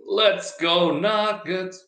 Let's go Nuggets!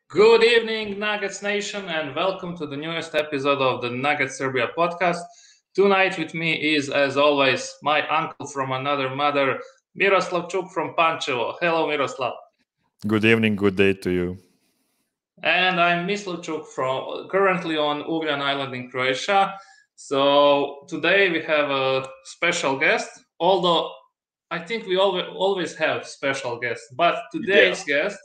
Good evening, Nuggets Nation, and welcome to the newest episode of the Nuggets Srbija podcast. Tonight with me is, as always, my uncle from another mother, Miroslavčuk from Pančevo. Hello, Miroslav. Good evening, good day to you. And I'm Mislavčuk from currently on Ugljan Island in Croatia. So today we have a special guest, although I think we always have special guests, but today's guest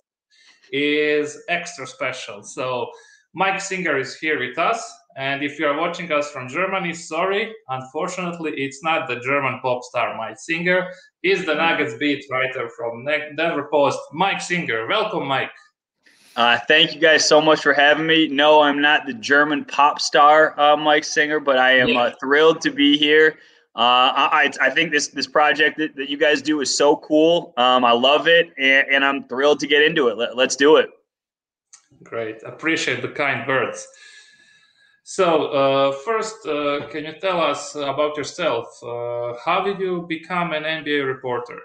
is extra special. So Mike Singer is here with us, and if you are watching us from Germany, sorry, unfortunately it's not the German pop star Mike Singer. He's the Nuggets beat writer from Denver Post, Mike Singer. Welcome, Mike. Thank you guys so much for having me. No, I'm not the German pop star Mike Singer, but I am thrilled to be here. I think this project that you guys do is so cool. I love it, and I'm thrilled to get into it. Let's do it. Great. Appreciate the kind words. So first, can you tell us about yourself? How did you become an NBA reporter?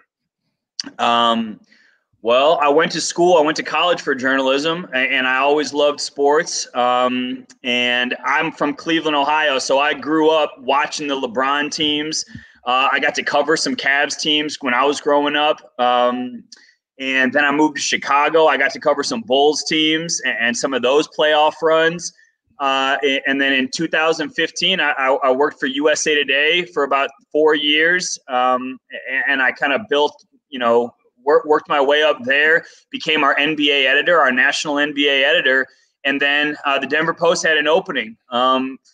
Well, I went to college for journalism, and I always loved sports. And I'm from Cleveland, Ohio, so I grew up watching the LeBron teams. I got to cover some Cavs teams when I was growing up. And then I moved to Chicago. I got to cover some Bulls teams and some of those playoff runs. And then in 2015, I worked for USA Today for about 4 years. And I kind of built, worked my way up there, became our NBA editor, our national NBA editor. And then the Denver Post had an opening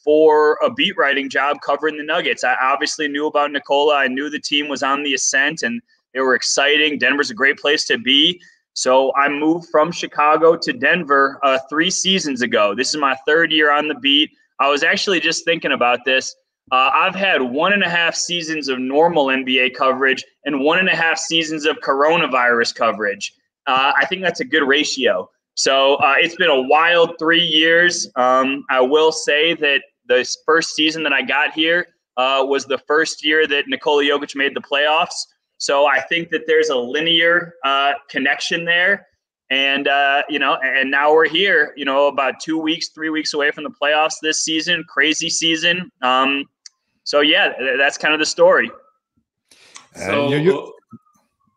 for a beat writing job covering the Nuggets. I obviously knew about Nikola. I knew the team was on the ascent and they were exciting. Denver's a great place to be. So I moved from Chicago to Denver 3 seasons ago. This is my 3rd year on the beat. I was actually just thinking about this. I've had 1.5 seasons of normal NBA coverage and 1.5 seasons of coronavirus coverage. I think that's a good ratio. So it's been a wild 3 years. I will say that the first season that I got here was the first year that Nikola Jokic made the playoffs. So I think that there's a linear connection there. And, and now we're here, about 2 weeks, 3 weeks away from the playoffs this season. Crazy season. So, yeah, that's kind of the story.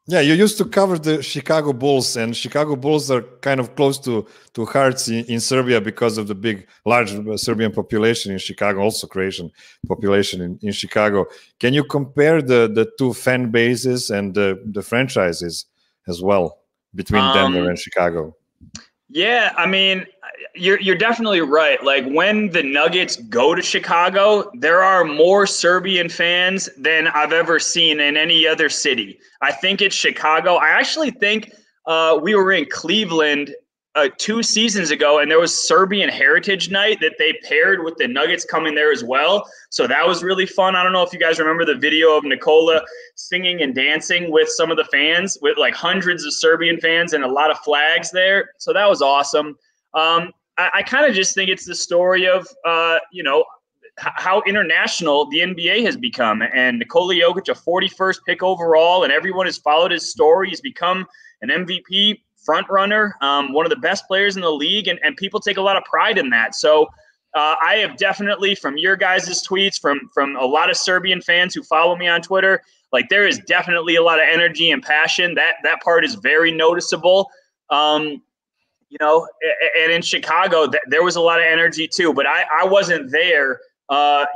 You used to cover the Chicago Bulls, and Chicago Bulls are kind of close to hearts in Serbia because of the large Serbian population in Chicago, also Croatian population in Chicago. Can you compare the two fan bases and the franchises as well between Denver and Chicago? Yeah, I mean, you're definitely right. Like when the Nuggets go to Chicago, there are more Serbian fans than I've ever seen in any other city. I think it's Chicago. I actually think we were in Cleveland 2 seasons ago, and there was Serbian Heritage Night that they paired with the Nuggets coming there as well. So that was really fun. I don't know if you guys remember the video of Nikola singing and dancing with some of the fans, with like hundreds of Serbian fans and a lot of flags there. So that was awesome. I kind of just think it's the story of, how international the NBA has become. And Nikola Jokic, a 41st pick overall, and everyone has followed his story. He's become an MVP front runner, one of the best players in the league, and people take a lot of pride in that. So I have definitely, from your guys' tweets, from a lot of Serbian fans who follow me on Twitter, like there is definitely a lot of energy and passion. That part is very noticeable. You know, and in Chicago, there was a lot of energy too, but I wasn't there,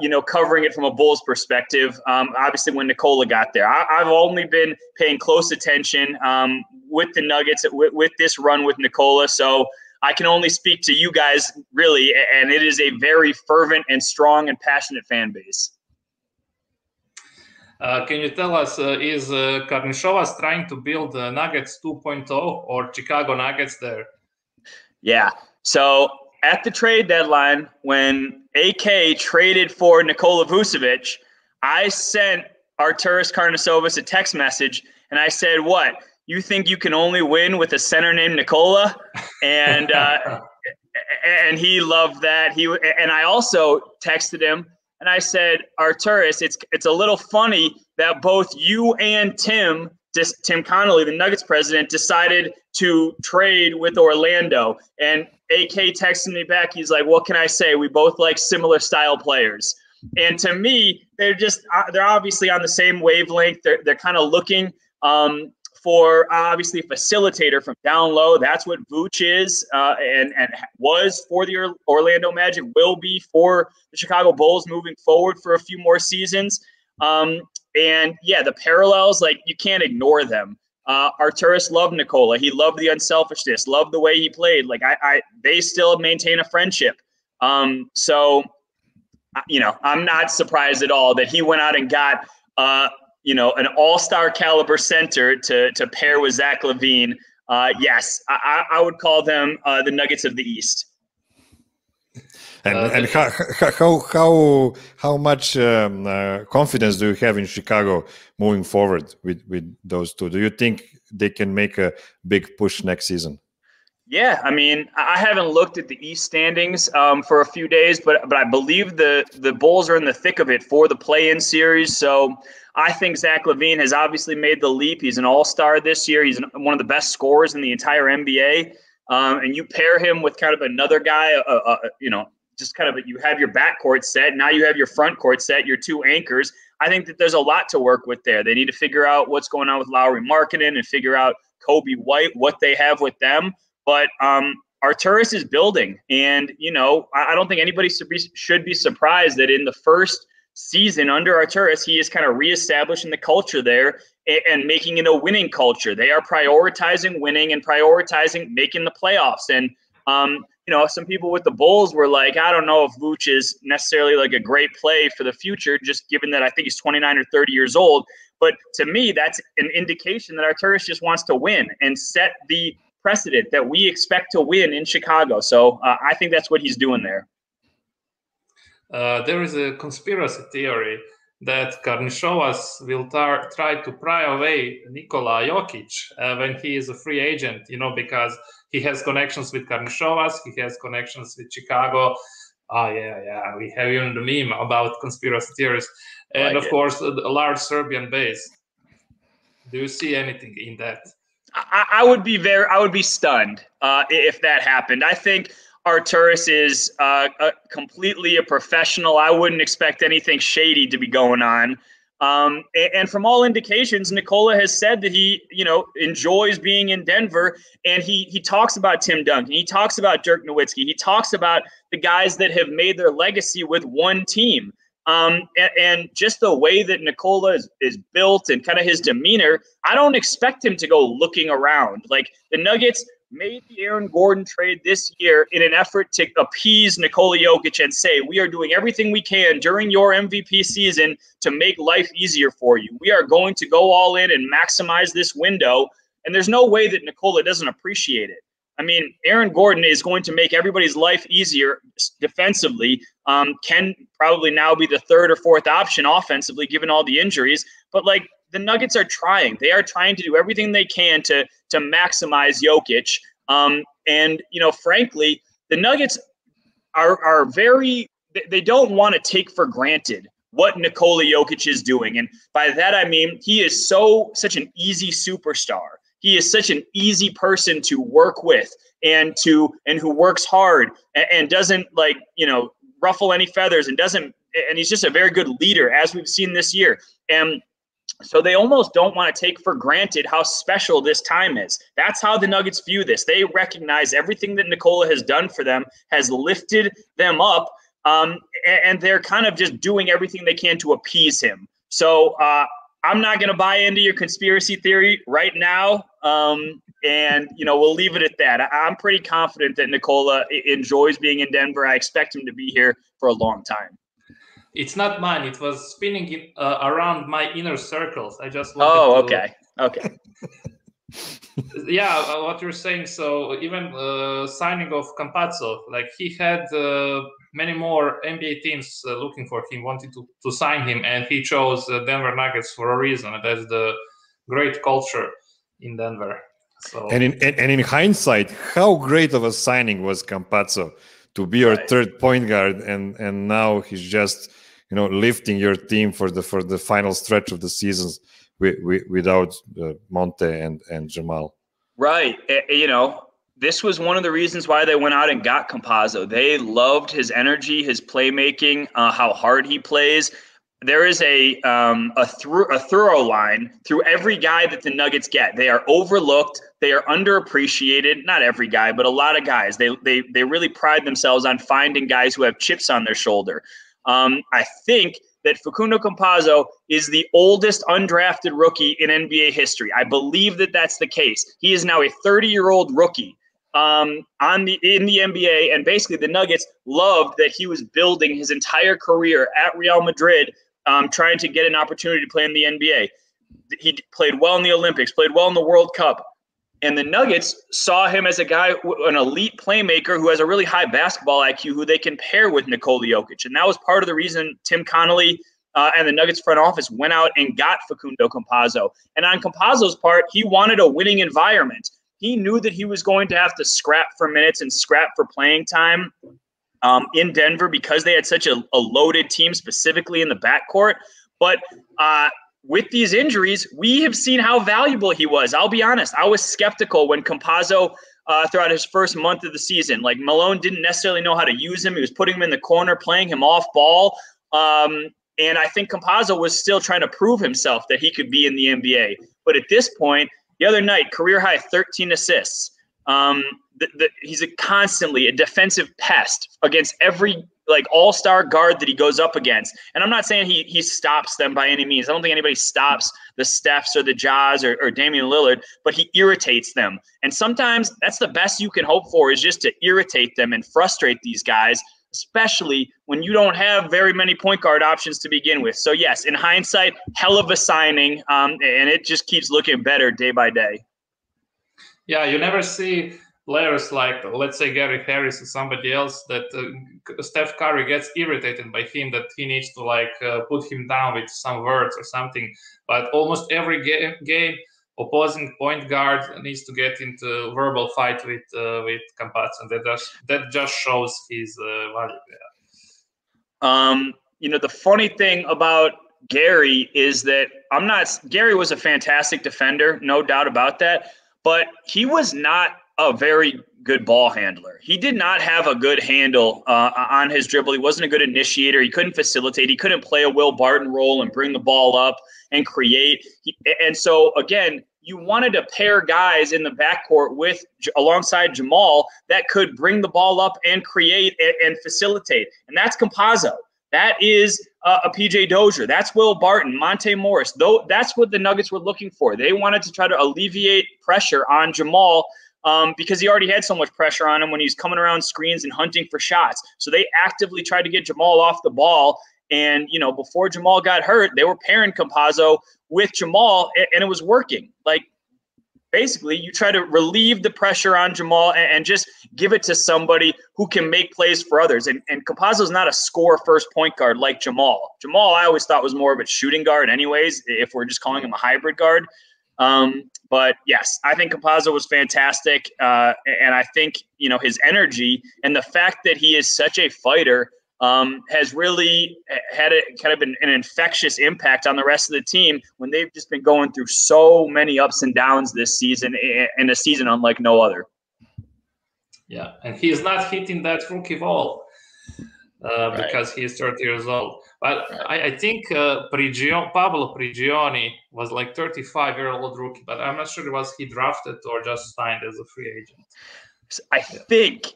you know, covering it from a Bulls perspective. Obviously, when Nikola got there, I've only been paying close attention with the Nuggets, with this run with Nikola. So I can only speak to you guys, really, and it is a very fervent and strong and passionate fan base. Can you tell us, is Karnisovas trying to build Nuggets 2.0 or Chicago Nuggets there? Yeah. So at the trade deadline, when AK traded for Nikola Vucevic, I sent Arturas Karnisovas a text message, and I said, "What? You think you can only win with a center named Nikola?" And and he loved that. And I also texted him, and I said, "Arturas, it's a little funny that both you and Tim Connolly, the Nuggets president, decided to trade with Orlando." And AK texted me back. He's like, "What can I say? We both like similar style players." And to me, they're obviously on the same wavelength. They're kind of looking for obviously a facilitator from down low. That's what Vooch is and was for the Orlando Magic, will be for the Chicago Bulls moving forward for a few more seasons. And yeah, the parallels, like, you can't ignore them. Arturas loved Nikola. He loved the unselfishness, loved the way he played. Like, they still maintain a friendship. So, you know, I'm not surprised at all that he went out and got, you know, an all-star caliber center to pair with Zach LaVine. Yes, I would call them the Nuggets of the East. And how much confidence do you have in Chicago moving forward with those two? Do you think they can make a big push next season? Yeah, I mean, I haven't looked at the East standings for a few days, but I believe the Bulls are in the thick of it for the play-in series. So I think Zach LaVine has obviously made the leap. He's an all-star this year. He's one of the best scorers in the entire NBA. And you pair him with kind of another guy, you know, just kind of, you have your backcourt set. Now you have your front court set, your two anchors. I think that there's a lot to work with there. They need to figure out what's going on with Lowry Markkanen and figure out Kobe White, what they have with them. But Arturas is building. And, you know, I don't think anybody should be surprised that in the first season under Arturas, he is kind of reestablishing the culture there and making it a winning culture. They are prioritizing winning and prioritizing making the playoffs. And, you know, some people with the Bulls were like, I don't know if Vooch is necessarily like a great play for the future, just given that I think he's 29 or 30 years old. But to me, that's an indication that Arturas just wants to win and set the precedent that we expect to win in Chicago. So I think that's what he's doing there. There is a conspiracy theory that Karnisovas will try to pry away Nikola Jokic when he is a free agent, you know, because he has connections with Karnisovas, he has connections with Chicago. Oh, yeah, we have even the meme about conspiracy theories. And, of course, a large Serbian base. Do you see anything in that? I would be stunned if that happened. I think Arturas is completely a professional. I wouldn't expect anything shady to be going on. And from all indications, Nikola has said that he, you know, enjoys being in Denver, and he talks about Tim Duncan. He talks about Dirk Nowitzki. He talks about the guys that have made their legacy with one team. And just the way that Nikola is built and kind of his demeanor, I don't expect him to go looking around. Like, the Nuggets made the Aaron Gordon trade this year in an effort to appease Nikola Jokic and say, we are doing everything we can during your MVP season to make life easier for you. We are going to go all in and maximize this window. And there's no way that Nikola doesn't appreciate it. I mean, Aaron Gordon is going to make everybody's life easier defensively. Can probably now be the third or fourth option offensively, given all the injuries. But, like, the Nuggets are trying. They are trying to do everything they can to maximize Jokic. And, you know, frankly, the Nuggets are very – they don't want to take for granted what Nikola Jokic is doing. And by that I mean he is such an easy superstar. He is such an easy person to work with and who works hard and doesn't, like, you know, ruffle any feathers and he's just a very good leader, as we've seen this year. And So they almost don't want to take for granted how special this time is. That's how the Nuggets view this. They recognize everything that Nikola has done for them has lifted them up, and they're kind of just doing everything they can to appease him. So I'm not going to buy into your conspiracy theory right now, and we'll leave it at that. I'm pretty confident that Nikola enjoys being in Denver. I expect him to be here for a long time. It's not mine. It was spinning around my inner circles. I just wanted to... Okay. Yeah, what you're saying. So even signing of Campazzo, like he had many more NBA teams looking for him, wanting to sign him, and he chose Denver Nuggets for a reason. That's the great culture in Denver. So and in hindsight, how great of a signing was Campazzo to be your third point guard, and now he's just lifting your team for the final stretch of the seasons without Monte and Jamal. Right. This was one of the reasons why they went out and got Campazzo. They loved his energy, his playmaking, how hard he plays. There is a thorough line through every guy that the Nuggets get. They are overlooked. They are underappreciated. Not every guy, but a lot of guys. They really pride themselves on finding guys who have chips on their shoulder. I think that Facundo Campazzo is the oldest undrafted rookie in NBA history. I believe that that's the case. He is now a 30-year-old rookie in the NBA, and basically the Nuggets loved that he was building his entire career at Real Madrid, trying to get an opportunity to play in the NBA. He played well in the Olympics, played well in the World Cup. And the Nuggets saw him as a guy, an elite playmaker who has a really high basketball IQ, who they can pair with Nikola Jokic. And that was part of the reason Tim Connolly and the Nuggets front office went out and got Facundo Campazzo. And on Campazzo's part, he wanted a winning environment. He knew that he was going to have to scrap for minutes and scrap for playing time in Denver because they had such a loaded team, specifically in the backcourt. But with these injuries, we have seen how valuable he was. I'll be honest. I was skeptical when Campazzo, throughout his first month of the season, like Malone didn't necessarily know how to use him. He was putting him in the corner, playing him off ball. And I think Campazzo was still trying to prove himself that he could be in the NBA. But at this point, the other night, career high 13 assists. He's constantly a defensive pest against every all-star guard that he goes up against. And I'm not saying he stops them by any means. I don't think anybody stops the Stephs or the Jaws or Damian Lillard, but he irritates them. And sometimes that's the best you can hope for, is just to irritate them and frustrate these guys, especially when you don't have very many point guard options to begin with. So yes, in hindsight, hell of a signing, and it just keeps looking better day by day. Yeah, you never see players like, let's say, Gary Harris or somebody else that Steph Curry gets irritated by him, that he needs to put him down with some words or something. But almost every game opposing point guard needs to get into verbal fight with Campazzo, and that just shows his value. Yeah. The funny thing about Gary is that Gary was a fantastic defender, no doubt about that, but he was not a very good ball handler. He did not have a good handle on his dribble. He wasn't a good initiator. He couldn't facilitate. He couldn't play a Will Barton role and bring the ball up and create. And so, again, you wanted to pair guys in the backcourt alongside Jamal that could bring the ball up and create and facilitate. And that's Campazzo. That is a PJ Dozier. That's Will Barton, Monte Morris. That's what the Nuggets were looking for. They wanted to try to alleviate pressure on Jamal because he already had so much pressure on him when he's coming around screens and hunting for shots. So they actively tried to get Jamal off the ball. And, before Jamal got hurt, they were pairing Campazzo with Jamal, and it was working. Basically, you try to relieve the pressure on Jamal and just give it to somebody who can make plays for others. And Campazzo's not a score-first point guard like Jamal. Jamal, I always thought, was more of a shooting guard anyways, if we're just calling him a hybrid guard. But yes, I think Campazzo was fantastic. And I think, his energy and the fact that he is such a fighter has really had an infectious impact on the rest of the team when they've just been going through so many ups and downs this season, and a season unlike no other. Yeah, and he's not hitting that rookie wall because he is 30 years old. But I think Pablo Prigioni was like 35-year-old rookie, but I'm not sure was he drafted or just signed as a free agent. I think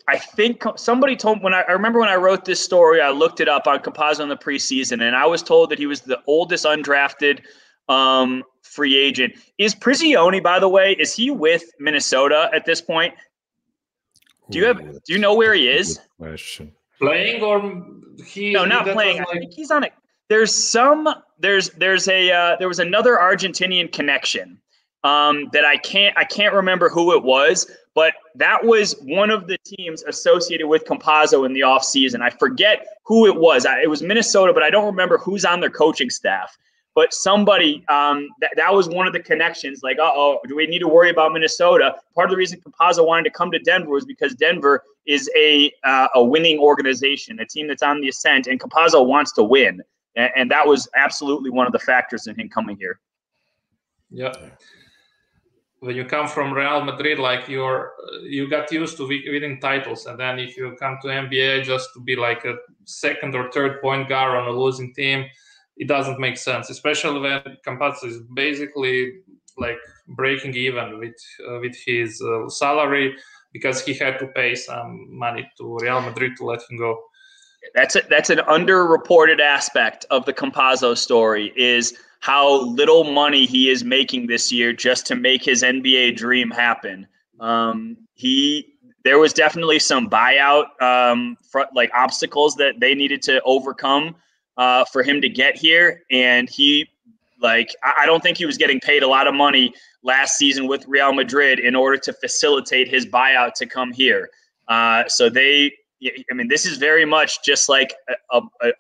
somebody told me I remember when I wrote this story, I looked it up on Campazzo in the preseason, and I was told that he was the oldest undrafted free agent. Is Prigioni, by the way, is he with Minnesota at this point? Do you know where he is? Question. Playing or he? No, not playing. I think he's on it. There was another Argentinian connection that I can't remember who it was, but that was one of the teams associated with Campazzo in the offseason. I forget who it was. It was Minnesota, but I don't remember who's on their coaching staff. But somebody, that was one of the connections, like, do we need to worry about Minnesota? Part of the reason Campazzo wanted to come to Denver was because Denver is a winning organization, a team that's on the ascent, and Campazzo wants to win. And that was absolutely one of the factors in him coming here. Yeah. When you come from Real Madrid, like you got used to winning titles, and then if you come to NBA just to be like a second or third point guard on a losing team, it doesn't make sense, especially when Campazzo is basically like breaking even with his salary because he had to pay some money to Real Madrid to let him go. That's an underreported aspect of the Campazzo story is how little money he is making this year just to make his NBA dream happen. There was definitely some buyout obstacles that they needed to overcome for him to get here, and I don't think he was getting paid a lot of money last season with Real Madrid in order to facilitate his buyout to come here. This is very much just like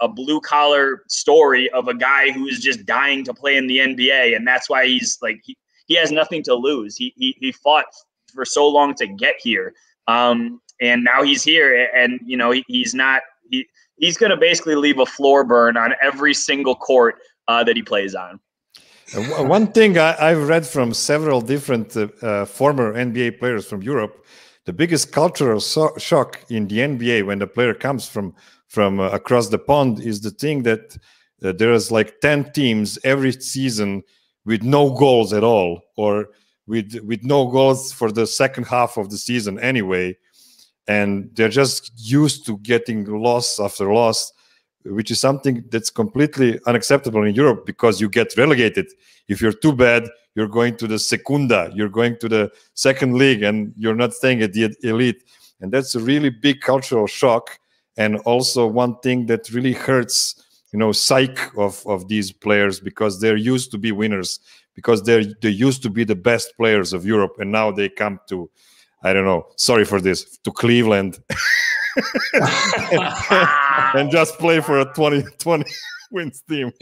a blue collar story of a guy who is just dying to play in the NBA, and that's why he's like he has nothing to lose. He fought for so long to get here, and now he's here, and he's going to basically leave a floor burn on every single court that he plays on. One thing I've read from several different former NBA players from Europe, the biggest cultural shock in the NBA when the player comes from across the pond is the thing that there is like 10 teams every season with no goals at all, or with no goals for the second half of the season anyway. And they're just used to getting loss after loss, which is something that's completely unacceptable in Europe because you get relegated. If you're too bad, you're going to the Segunda, you're going to the second league, and you're not staying at the elite. And that's a really big cultural shock. And also one thing that really hurts, psyche of these players, because they're used to be winners, because they used to be the best players of Europe, and now they come to, I don't know, sorry for this, to Cleveland and just play for a 20 wins team.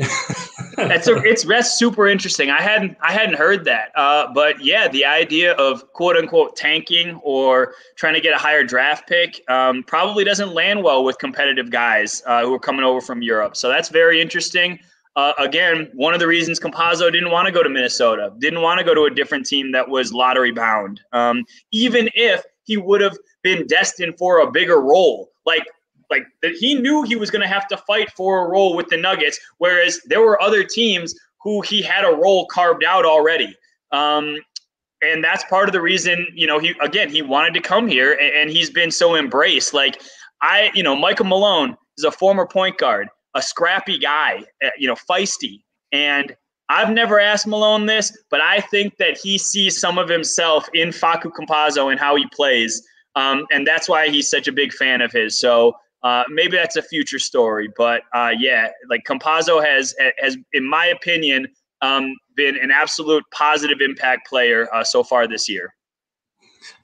That's super interesting. I hadn't heard that. But yeah, the idea of quote unquote tanking or trying to get a higher draft pick probably doesn't land well with competitive guys who are coming over from Europe. So that's very interesting. Again, one of the reasons Campazzo didn't want to go to Minnesota, didn't want to go to a different team that was lottery bound, even if he would have been destined for a bigger role. Like that he knew he was going to have to fight for a role with the Nuggets, whereas there were other teams who he had a role carved out already. And that's part of the reason, he wanted to come here, and he's been so embraced. Like Michael Malone is a former point guard, a scrappy guy, feisty. And I've never asked Malone this, but I think that he sees some of himself in Facu Campazzo and how he plays. And that's why he's such a big fan of his. So maybe that's a future story. But Campazzo has, in my opinion, been an absolute positive impact player so far this year.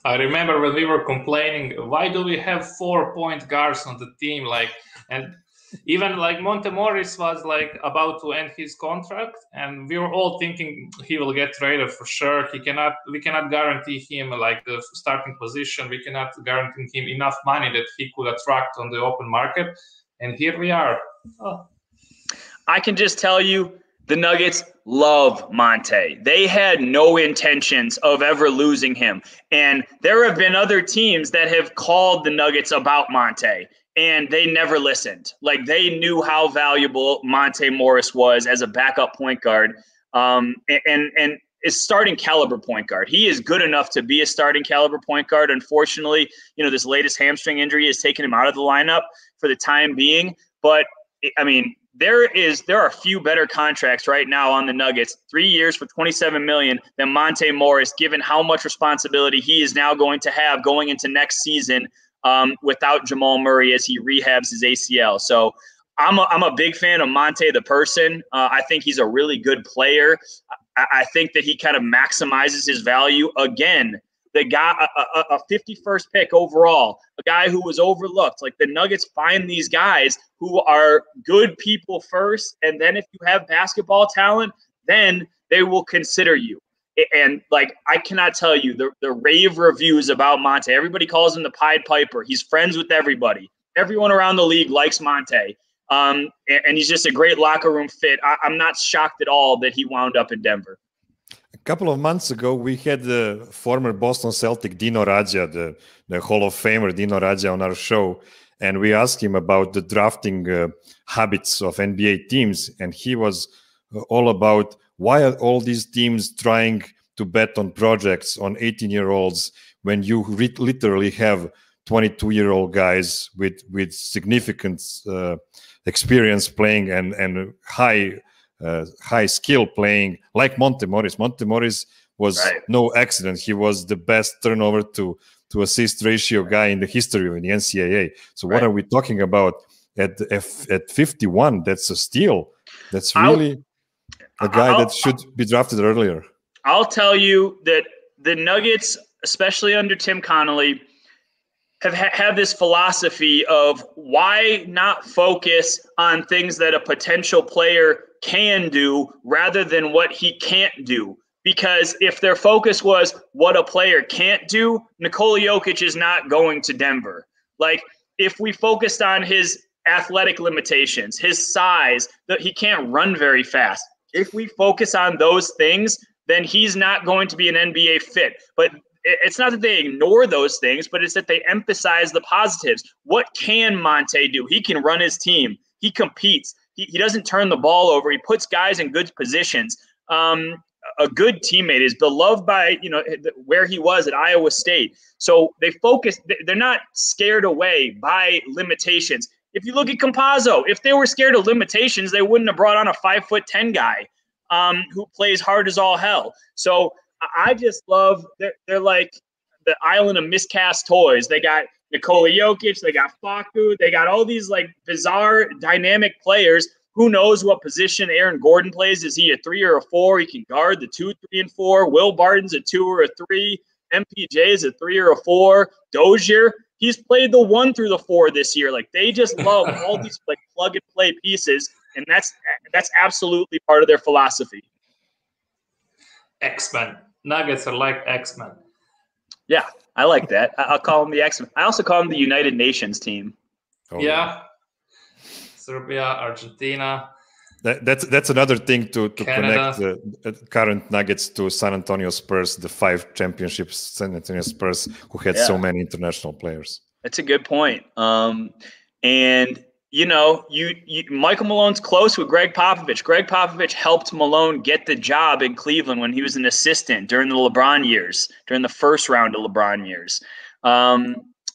I remember when we were complaining, why do we have 4-point guards on the team? And even Monte Morris was about to end his contract, and we were all thinking he will get traded for sure. We cannot guarantee him the starting position. We cannot guarantee him enough money that he could attract on the open market. And here we are. Oh. I can just tell you, The Nuggets love Monte. They had no intentions of ever losing him. And there have been other teams that have called the Nuggets about Monte, and they never listened. Like, they knew how valuable Monte Morris was as a backup point guard, and is starting caliber point guard. He is good enough to be a starting caliber point guard. Unfortunately, this latest hamstring injury has taken him out of the lineup for the time being. But I mean, there are a few better contracts right now on the Nuggets, 3 years for $27 million, than Monte Morris, given how much responsibility he is now going to have going into next season without Jamal Murray as he rehabs his ACL. So I'm a big fan of Monte the person. I think he's a really good player. I think that he kind of maximizes his value. Again, the guy, a 51st pick overall, a guy who was overlooked. Like, the Nuggets find these guys who are good people first, and then if you have basketball talent, then they will consider you. And, like, I cannot tell you the rave reviews about Monte. Everybody calls him the Pied Piper. He's friends with everybody. Everyone around the league likes Monte. And he's just a great locker room fit. I'm not shocked at all that he wound up in Denver. A couple of months ago, we had the former Boston Celtic Dino Radja, the Hall of Famer Dino Radja, on our show, and we asked him about the drafting habits of NBA teams, and he was all about why are all these teams trying to bet on projects on 18-year-olds when you literally have 22-year-old guys with significant experience playing and high skill playing, like Monte Morris. Monte Morris was no accident. He was the best turnover to assist ratio guy in the history of the NCAA. So what are we talking about at 51? That's a steal. That's really a guy that should be drafted earlier. I'll tell you that the Nuggets, especially under Tim Connolly, have this philosophy of why not focus on things that a potential player can do rather than what he can't do. Because if their focus was what a player can't do, Nikola Jokic is not going to Denver. Like, if we focused on his athletic limitations, his size, that he can't run very fast. If we focus on those things, then he's not going to be an NBA fit. But it's not that they ignore those things, but it's that they emphasize the positives. What can Monte do? He can run his team. He competes. He doesn't turn the ball over. He puts guys in good positions. A good teammate, is beloved by, where he was at Iowa State. So they focus. They're not scared away by limitations. If you look at Campazzo, if they were scared of limitations, they wouldn't have brought on a 5'10" guy who plays hard as all hell. So I just love, they're like the island of miscast toys. They got Nikola Jokic, they got Facu, they got all these like bizarre dynamic players. Who knows what position Aaron Gordon plays? Is he a 3 or a 4? He can guard the 2, 3, and 4. Will Barton's a 2 or a 3. MPJ is a 3 or a 4. Dozier, he's played the 1 through the 4 this year. Like, they just love all these like plug and play pieces, and that's absolutely part of their philosophy. X-Men. Nuggets are like X-Men. Yeah, I like that. I'll call them the X-Men. I also call them the United Nations team. Oh, yeah. Serbia, Argentina. That's another thing to Canada. connect the current Nuggets to San Antonio Spurs, the 5 championships San Antonio Spurs, who had so many international players. That's a good point. And Michael Malone's close with Greg Popovich. Greg Popovich helped Malone get the job in Cleveland when he was an assistant during the LeBron years, during the first round of LeBron years.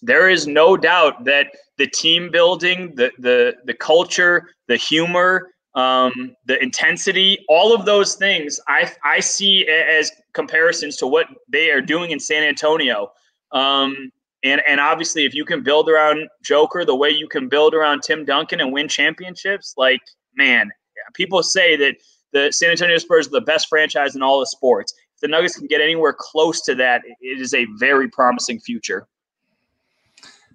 There is no doubt that the team building, the culture, the humor, the intensity, all of those things I see as comparisons to what they are doing in San Antonio. And obviously, if you can build around Joker the way you can build around Tim Duncan and win championships, like, man, people say that the San Antonio Spurs are the best franchise in all of sports. If the Nuggets can get anywhere close to that, it is a very promising future.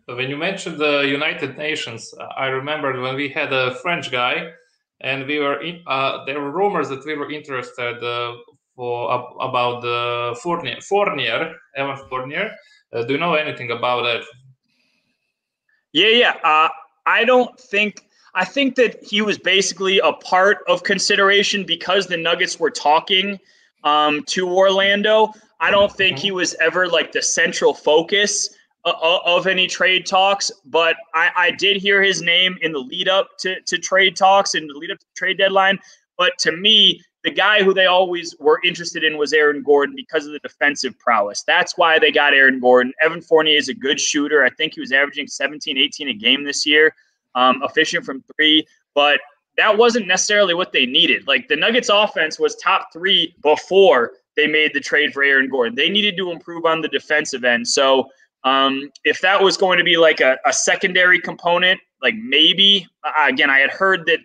When you mentioned the United Nations, I remember when we had a French guy, and we were there were rumors that we were interested about the Evan Fournier. Do you know anything about that? Yeah. I think that he was basically a part of consideration because the Nuggets were talking to Orlando. I don't think he was ever like the central focus of any trade talks, but I did hear his name in the lead up to trade talks and the lead up to the trade deadline. But to me, the guy who they always were interested in was Aaron Gordon because of the defensive prowess. That's why they got Aaron Gordon. Evan Fournier is a good shooter. I think he was averaging 17, 18 a game this year, efficient from three. But that wasn't necessarily what they needed. Like the Nuggets offense was top 3 before they made the trade for Aaron Gordon. They needed to improve on the defensive end. So if that was going to be like a secondary component, like maybe, again, I had heard that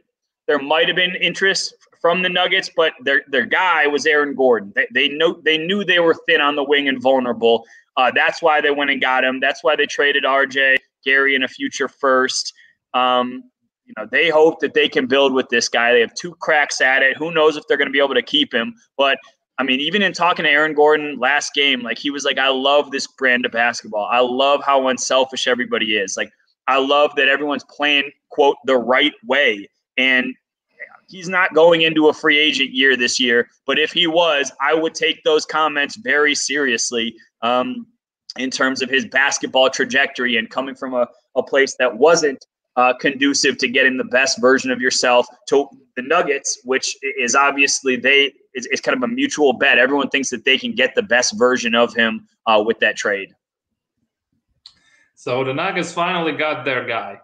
there might have been interest from the Nuggets, but their guy was Aaron Gordon. They knew they were thin on the wing and vulnerable. That's why they went and got him. That's why they traded RJ, Gary, and a future first. They hope that they can build with this guy. They have 2 cracks at it. Who knows if they're going to be able to keep him? But I mean, even in talking to Aaron Gordon last game, like he was like, I love this brand of basketball. I love how unselfish everybody is. Like, I love that everyone's playing, quote, the right way. And he's not going into a free agent year this year. But if he was, I would take those comments very seriously in terms of his basketball trajectory and coming from a place that wasn't conducive to getting the best version of yourself to the Nuggets, which is obviously it's kind of a mutual bet. Everyone thinks that they can get the best version of him with that trade. So the Nuggets finally got their guy.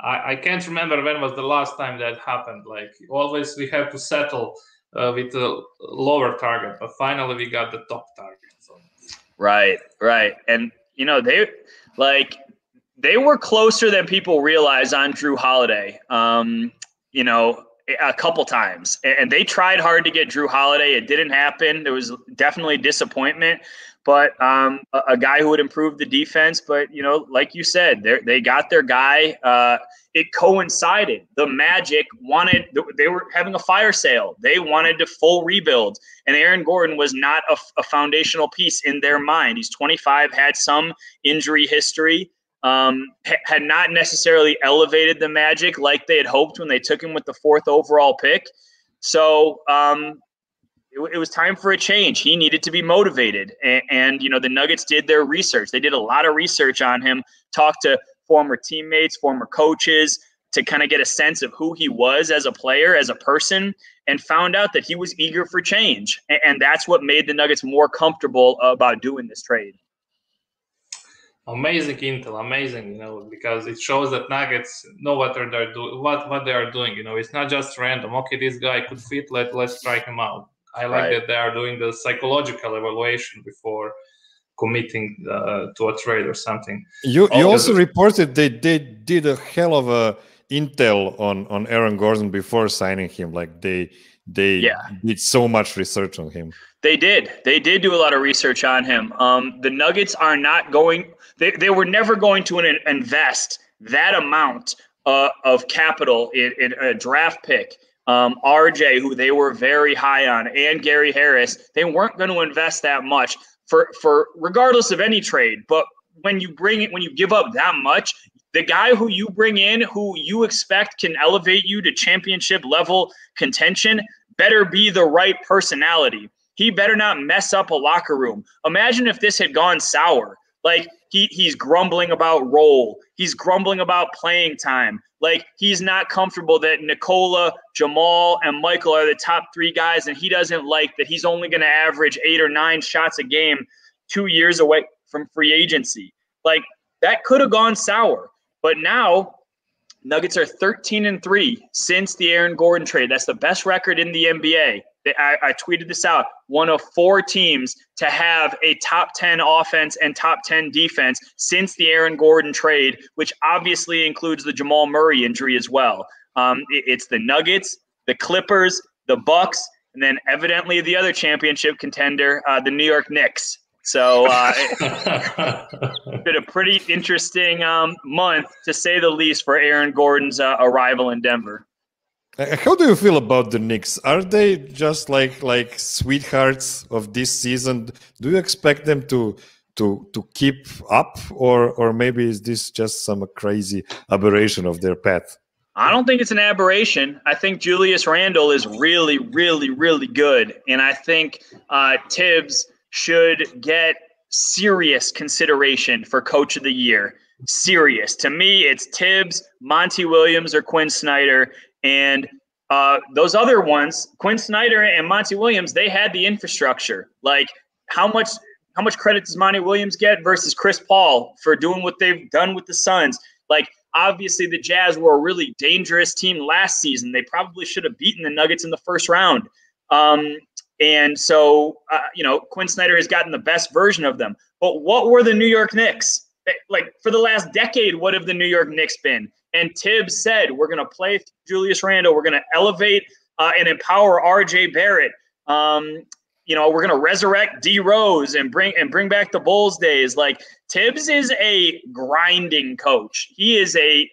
I can't remember when was the last time that happened. Like always we have to settle with a lower target, but finally we got the top target. So. Right. And, they were closer than people realize on Drew Holiday, a couple times. And they tried hard to get Drew Holiday. It didn't happen. There was definitely disappointment. But a guy who would improve the defense. But, like you said, they got their guy. It coincided. The Magic they were having a fire sale. They wanted a full rebuild. And Aaron Gordon was not a foundational piece in their mind. He's 25, had some injury history. Had not necessarily elevated the Magic like they had hoped when they took him with the 4th overall pick. So it was time for a change. He needed to be motivated. And the Nuggets did their research. They did a lot of research on him, talked to former teammates, former coaches to kind of get a sense of who he was as a player, as a person, and found out that he was eager for change. And that's what made the Nuggets more comfortable about doing this trade. Amazing intel, amazing, because it shows that Nuggets know what they're doing, what they are doing. It's not just random. Okay, this guy could fit. Let's try him out. I like that they are doing the psychological evaluation before committing to a trade or something. You also reported they did a hell of a intel on Aaron Gordon before signing him. Like they did so much research on him. They did do a lot of research on him. The Nuggets are not going. They were never going to invest that amount of capital in a draft pick. RJ, who they were very high on, and Gary Harris, they weren't going to invest that much for regardless of any trade. But when you give up that much, the guy who you bring in, who you expect can elevate you to championship level contention, better be the right personality. He better not mess up a locker room. Imagine if this had gone sour. Like he's grumbling about role. He's grumbling about playing time. Like he's not comfortable that Nikola, Jamal, and Michael are the top 3 guys, and he doesn't like that he's only going to average 8 or 9 shots a game 2 years away from free agency. Like that could have gone sour. But now Nuggets are 13-3 since the Aaron Gordon trade. That's the best record in the NBA. I tweeted this out. One of 4 teams to have a top 10 offense and top 10 defense since the Aaron Gordon trade, which obviously includes the Jamal Murray injury as well. It's the Nuggets, the Clippers, the Bucks, and then evidently the other championship contender, the New York Knicks. So it's been a pretty interesting month, to say the least, for Aaron Gordon's arrival in Denver. How do you feel about the Knicks? Are they just like sweethearts of this season? Do you expect them to keep up, or maybe is this just some crazy aberration of their path? I don't think it's an aberration. I think Julius Randle is really, really, really good. And I think Tibbs should get serious consideration for Coach of the Year. Serious. To me, it's Tibbs, Monty Williams, or Quinn Snyder. And those other ones, Quinn Snyder and Monty Williams, they had the infrastructure. Like, how much credit does Monty Williams get versus Chris Paul for doing what they've done with the Suns? Like, obviously, the Jazz were a really dangerous team last season. They probably should have beaten the Nuggets in the first round. And so, Quinn Snyder has gotten the best version of them. But what were the New York Knicks? Like, for the last decade, what have the New York Knicks been? And Tibbs said, we're going to play Julius Randle. We're going to elevate and empower R.J. Barrett. We're going to resurrect D Rose and bring back the Bulls days. Like, Tibbs is a grinding coach. He is a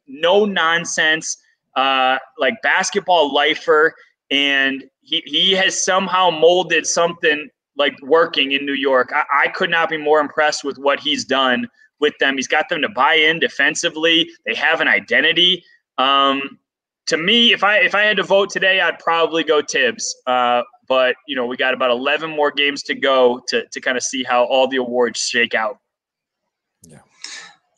no nonsense basketball lifer, and he has somehow molded something like working in New York. I could not be more impressed with what he's done with them. He's got them to buy in defensively. They have an identity. To me, if I had to vote today, I'd probably go Tibbs. But, we got about 11 more games to go to kind of see how all the awards shake out. Yeah.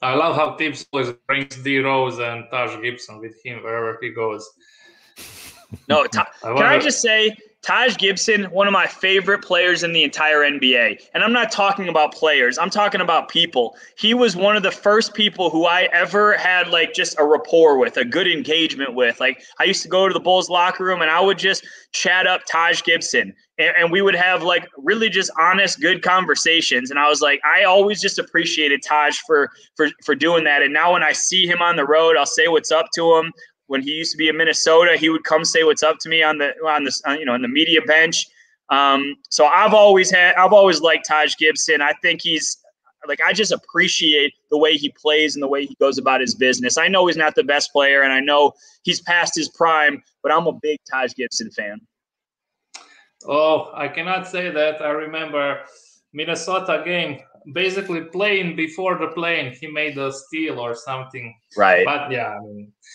I love how Tibbs always brings D Rose and Taj Gibson with him wherever he goes. No, can I just say, Taj Gibson, one of my favorite players in the entire NBA. And I'm not talking about players. I'm talking about people. He was one of the first people who I ever had just a rapport with, a good engagement with. Like, I used to go to the Bulls locker room and I would just chat up Taj Gibson. And we would have really just honest, good conversations. And I was like, I always just appreciated Taj for doing that. And now when I see him on the road, I'll say what's up to him. When he used to be in Minnesota, he would come say what's up to me on the media bench. So I've always liked Taj Gibson. I think he's I just appreciate the way he plays and the way he goes about his business. I know he's not the best player, and I know he's past his prime, but I'm a big Taj Gibson fan. Oh, I cannot say that. I remember Minnesota game. Basically, playing before the plane, he made a steal or something. Right. But yeah,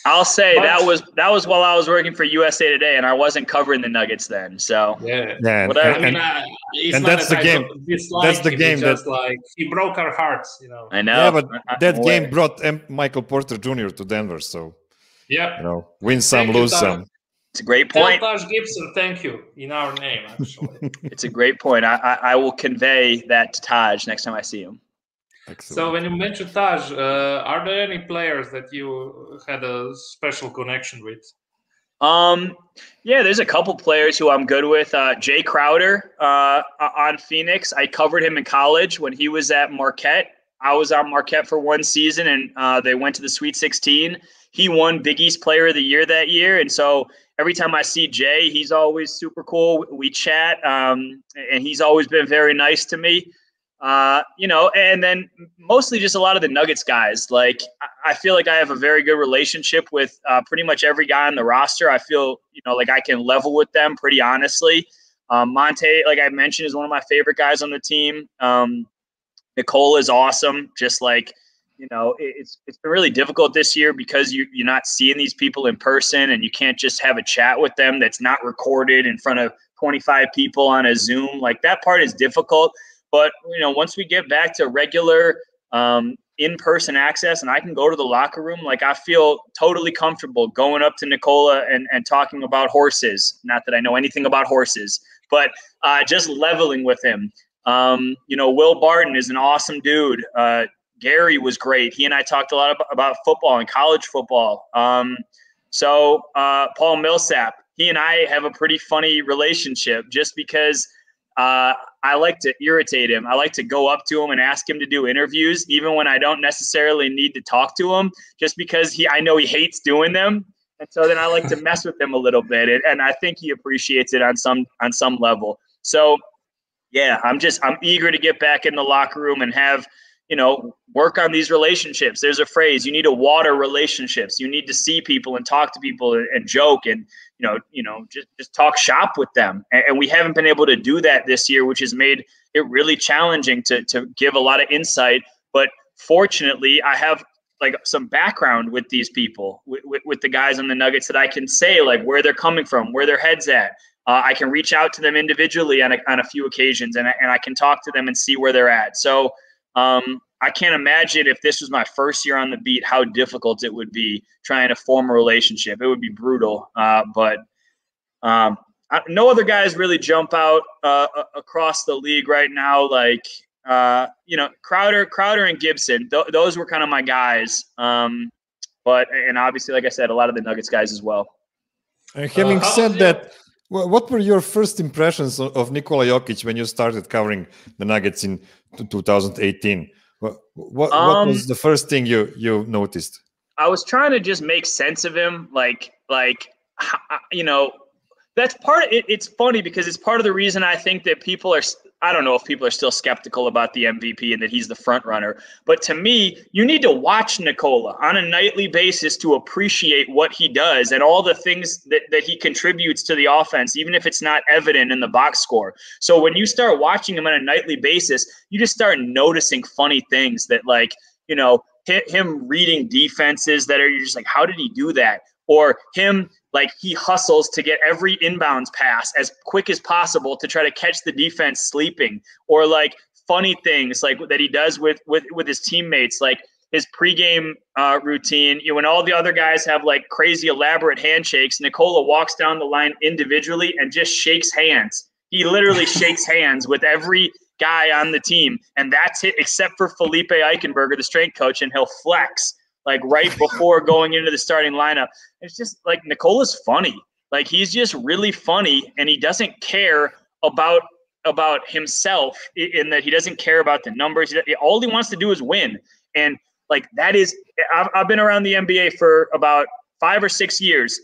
I'll say that was while I was working for USA Today, and I wasn't covering the Nuggets then. So yeah, whatever. And that's the game. That's the game that he broke our hearts. I know. Yeah, but that game brought Michael Porter Jr. to Denver. So win some, lose some. It's a great point. Tell Taj Gibson, thank you in our name, actually. It's a great point. I will convey that to Taj next time I see him. Excellent. So when you mentioned Taj, are there any players that you had a special connection with? Yeah, there's a couple players who I'm good with. Jay Crowder on Phoenix. I covered him in college when he was at Marquette. I was on Marquette for one season, and they went to the Sweet 16. He won Big East Player of the Year that year, and so every time I see Jay, he's always super cool. We chat, and he's always been very nice to me. And then mostly just a lot of the Nuggets guys. I feel like I have a very good relationship with pretty much every guy on the roster. I feel, like I can level with them pretty honestly. Monte, like I mentioned, is one of my favorite guys on the team. Nicole is awesome. Just it's been really difficult this year because you're not seeing these people in person, and you can't just have a chat with them that's not recorded in front of 25 people on a Zoom. That part is difficult. But, once we get back to regular in-person access and I can go to the locker room, I feel totally comfortable going up to Nicola and talking about horses. Not that I know anything about horses, but just leveling with him. Will Barton is an awesome dude. Gary was great. He and I talked a lot about football and college football. Paul Millsap, he and I have a pretty funny relationship just because I like to irritate him. I like to go up to him and ask him to do interviews, even when I don't necessarily need to talk to him, just because I know he hates doing them. And so then I like to mess with him a little bit. And I think he appreciates it on some level. So yeah, I'm eager to get back in the locker room and have, work on these relationships. There's a phrase, you need to water relationships. You need to see people and talk to people and joke and, just talk shop with them. And we haven't been able to do that this year, which has made it really challenging to give a lot of insight. But fortunately, I have like some background with these people, with the guys on the Nuggets, that I can say like where they're coming from, where their head's at. I can reach out to them individually on a few occasions, and I can talk to them and see where they're at. So I can't imagine if this was my first year on the beat, how difficult it would be trying to form a relationship. It would be brutal. But no other guys really jump out across the league right now. Like, Crowder and Gibson, those were kind of my guys. But obviously, like I said, a lot of the Nuggets guys as well. Having said that, what were your first impressions of Nikola Jokic when you started covering the Nuggets in 2018? What was the first thing you noticed? I was trying to just make sense of him. Like, that's part of it. It's funny because it's part of the reason I think that people are, I don't know if people are still skeptical about the MVP and that he's the front runner. But to me, you need to watch Nikola on a nightly basis to appreciate what he does and all the things that he contributes to the offense, even if it's not evident in the box score. So when you start watching him on a nightly basis, you just start noticing funny things that, like, him reading defenses that are, you're just like, how did he do that? Or him, like, he hustles to get every inbounds pass as quick as possible to try to catch the defense sleeping. Or like funny things like that he does with his teammates, like his pregame routine. When all the other guys have like crazy elaborate handshakes, Nikola walks down the line individually and just shakes hands. He literally shakes hands with every guy on the team, and that's it, except for Felipe Eichenberger, the strength coach, and he'll flex like right before going into the starting lineup. It's just like Nikola's funny. Like, he's just really funny, and he doesn't care about himself in that he doesn't care about the numbers. All he wants to do is win. And like, that is, I've been around the NBA for about 5 or 6 years,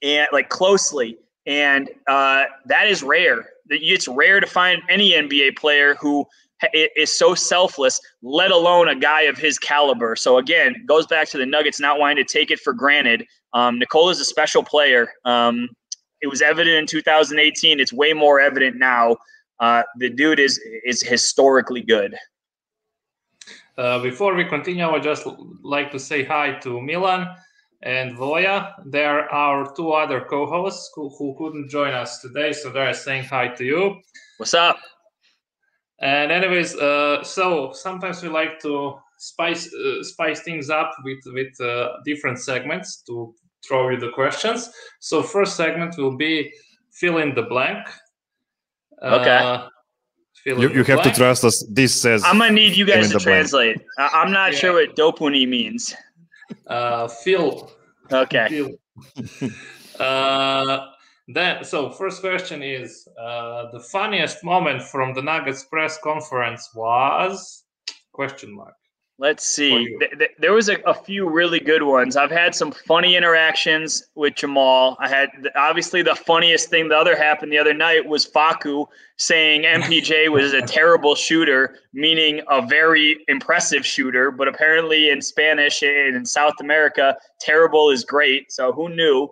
and like closely. And that is rare. It's rare to find any NBA player who is so selfless, let alone a guy of his caliber. So again, it goes back to the Nuggets not wanting to take it for granted. Nikola's a special player. It was evident in 2018. It's way more evident now. The dude is historically good. Before we continue, I would just like to say hi to Milan and Voya. They're our 2 other co-hosts who couldn't join us today, so they're saying hi to you. What's up? And anyways, so sometimes we like to spice things up with different segments to throw you the questions. So first segment will be fill in the blank. Okay. You have to trust us. This says I'm gonna need you guys to translate. I'm not sure what dopuni means. Fill. Okay. Fill. Then, so first question is, the funniest moment from the Nuggets press conference was ? Let's see. There was a few really good ones. I've had some funny interactions with Jamal. I had, obviously, the funniest thing happened the other night was Facu saying MPJ was a terrible shooter, meaning a very impressive shooter. But apparently in Spanish and in South America, terrible is great. So who knew?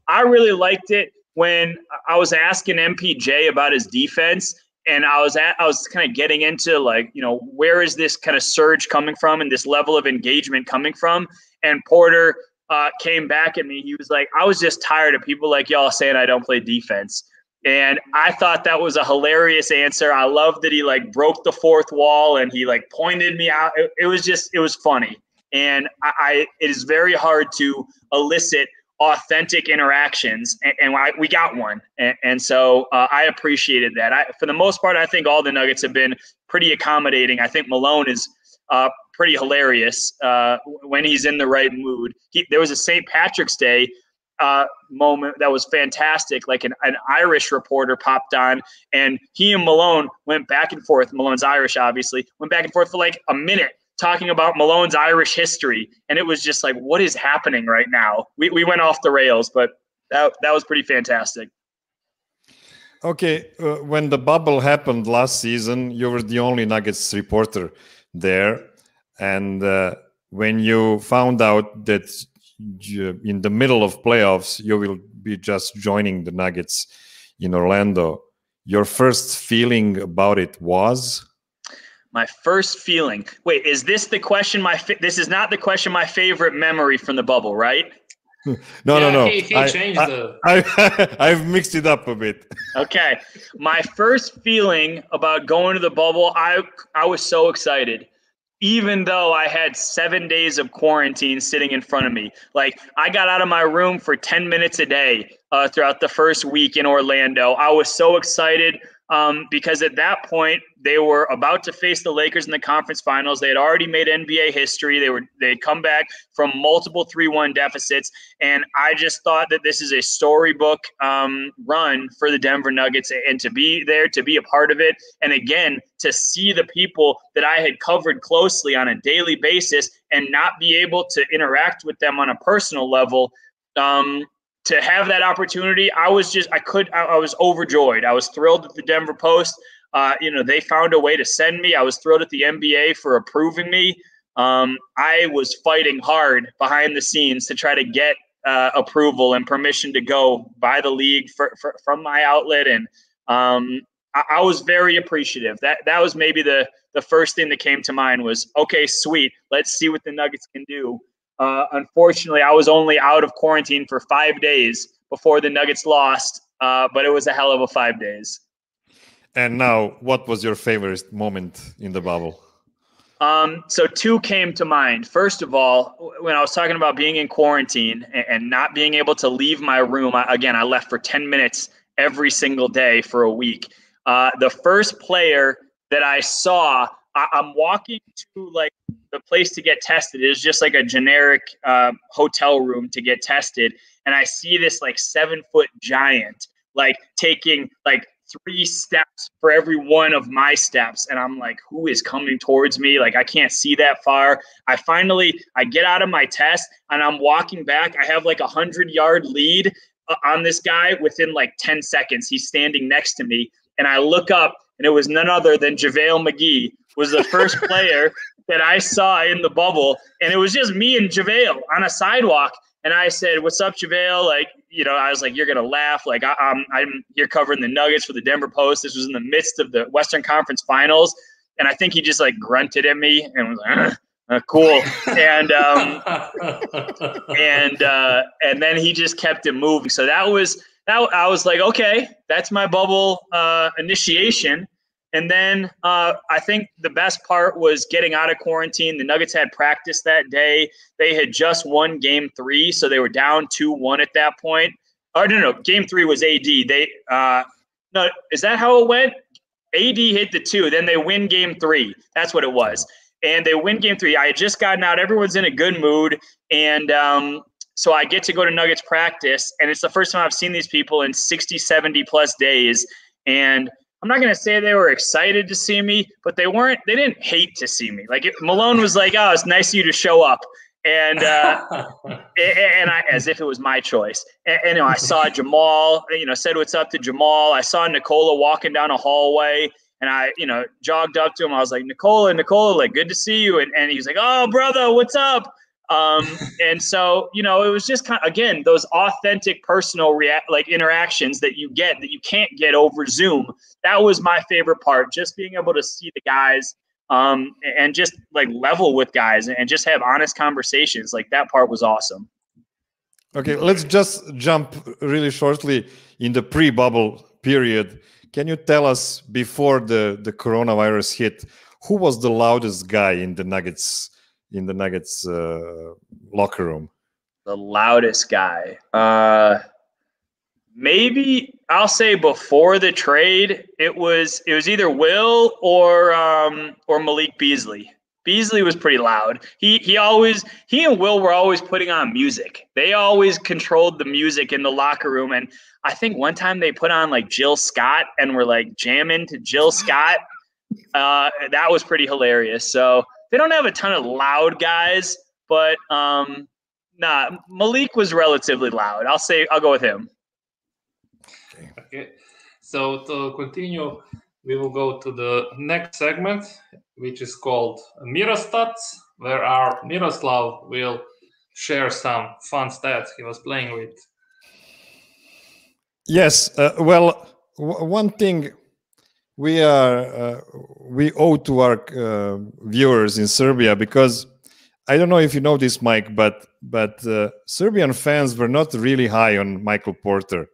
I really liked it when I was asking MPJ about his defense, and I was kind of getting into, like, where is this kind of surge coming from and this level of engagement coming from? And Porter came back at me. He was like, I was just tired of people like y'all saying I don't play defense. And I thought that was a hilarious answer. I loved that he like broke the fourth wall and he like pointed me out. It was funny. And it is very hard to elicit authentic interactions, and we got one, and so I appreciated that. For the most part, I think all the Nuggets have been pretty accommodating. I think Malone is pretty hilarious when he's in the right mood. There was a St. Patrick's Day moment that was fantastic. Like an Irish reporter popped on, and he and Malone went back and forth. Malone's Irish, obviously, went back and forth for like a minute, talking about Malone's Irish history. And it was just like, what is happening right now? We went off the rails, but that was pretty fantastic. Okay, when the bubble happened last season, you were the only Nuggets reporter there. And when you found out that in the middle of playoffs, you will be just joining the Nuggets in Orlando, your first feeling about it was? My first feeling. Wait, is this the question? This is not the question. My favorite memory from the bubble, right? No. He changed I've mixed it up a bit. Okay. My first feeling about going to the bubble, I was so excited. Even though I had 7 days of quarantine sitting in front of me. Like, I got out of my room for 10 minutes a day throughout the first week in Orlando. I was so excited because at that point, they were about to face the Lakers in the conference finals. They had already made NBA history. They'd come back from multiple 3-1 deficits. And I just thought that this is a storybook run for the Denver Nuggets, and to be there, to be a part of it. And again, to see the people that I had covered closely on a daily basis and not be able to interact with them on a personal level, to have that opportunity, I was overjoyed. I was thrilled at the Denver Post. They found a way to send me. I was thrilled at the NBA for approving me. I was fighting hard behind the scenes to try to get approval and permission to go by the league from my outlet. And I was very appreciative. That was maybe the first thing that came to mind was, okay, sweet. Let's see what the Nuggets can do. Unfortunately, I was only out of quarantine for 5 days before the Nuggets lost, but it was a hell of a 5 days. And now, what was your favorite moment in the bubble? So 2 came to mind. First of all, when I was talking about being in quarantine and not being able to leave my room, I left for 10 minutes every single day for a week. The first player that I saw, I'm walking to like the place to get tested. It was just like a generic hotel room to get tested. And I see this like 7-foot giant, like taking like 3 steps for every one of my steps. And I'm like, who is coming towards me? Like, I can't see that far. I get out of my test and I'm walking back. I have like 100-yard lead on this guy within like 10 seconds. He's standing next to me. And I look up and it was none other than JaVale McGee was the first player that I saw in the bubble. And it was just me and JaVale on a sidewalk. And I said, what's up, JaVale? Like, I was like, you're going to laugh. Like, I'm here covering the Nuggets for the Denver Post. This was in the midst of the Western Conference Finals. And I think he just like grunted at me and was like, cool. And and then he just kept it moving. So I was like, okay, that's my bubble initiation. And then I think the best part was getting out of quarantine. The Nuggets had practice that day. They had just won Game 3, so they were down 2-1 at that point. Oh, no. Game 3 was AD. No, is that how it went? AD hit the 2, then they win Game 3. That's what it was. And they win Game 3. I had just gotten out. Everyone's in a good mood. And so I get to go to Nuggets practice, and it's the first time I've seen these people in 60, 70-plus days. And I'm not going to say they were excited to see me, but they didn't hate to see me. Like Malone was like, oh, it's nice of you to show up. And as if it was my choice. And I saw Jamal, said what's up to Jamal. I saw Nikola walking down a hallway and I, jogged up to him. I was like, Nikola, like, good to see you. And he was like, oh, brother, what's up? And so, it was just kind of, again, those authentic personal interactions that you can't get over Zoom. That was my favorite part, just being able to see the guys and just like level with guys and just have honest conversations. Like that part was awesome. Okay, let's just jump really shortly in the pre-bubble period. Can you tell us, before the coronavirus hit, who was the loudest guy in the Nuggets locker room? The loudest guy. Maybe I'll say before the trade, it was either Will or Malik Beasley. Beasley was pretty loud. He and Will were always putting on music. They always controlled the music in the locker room. And I think one time they put on like Jill Scott and were like jamming to Jill Scott. That was pretty hilarious. So they don't have a ton of loud guys, but Malik was relatively loud. I'll go with him. Okay, so to continue, we will go to the next segment, which is called Mirostats, where our Miroslav will share some fun stats he was playing with. Yes, well, one thing we owe to our viewers in Serbia, because I don't know if you know this, Mike, but Serbian fans were not really high on Michael Porter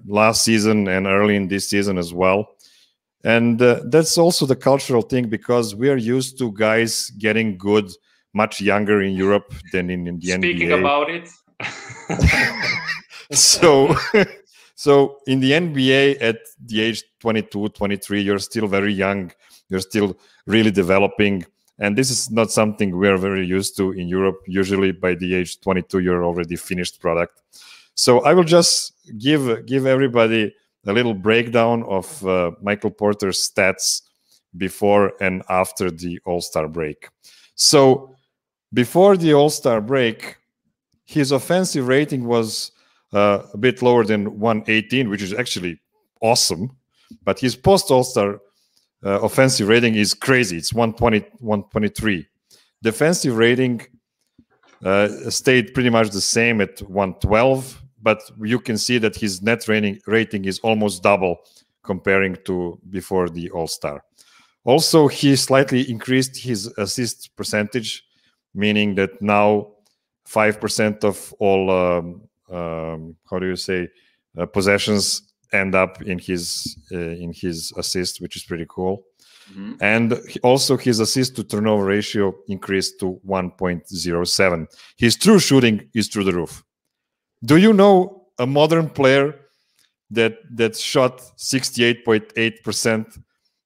last season and early in this season as well. And that's also the cultural thing, because we are used to guys getting good much younger in Europe than in the NBA. Speaking about it. So in the NBA at the age 22, 23, you're still very young. You're still really developing. And this is not something we're very used to in Europe. Usually by the age 22, you're already finished product. So I will just give everybody a little breakdown of Michael Porter's stats before and after the All-Star break. So before the All-Star break, his offensive rating was a bit lower than 118, which is actually awesome. But his post-All-Star offensive rating is crazy. It's 120, 123. Defensive rating stayed pretty much the same at 112, but you can see that his net rating is almost double comparing to before the All-Star. Also, he slightly increased his assist percentage, meaning that now 5% of all possessions end up in his assist, which is pretty cool. Mm-hmm. And also his assist to turnover ratio increased to 1.07. His true shooting is through the roof. Do you know a modern player that shot 68.8%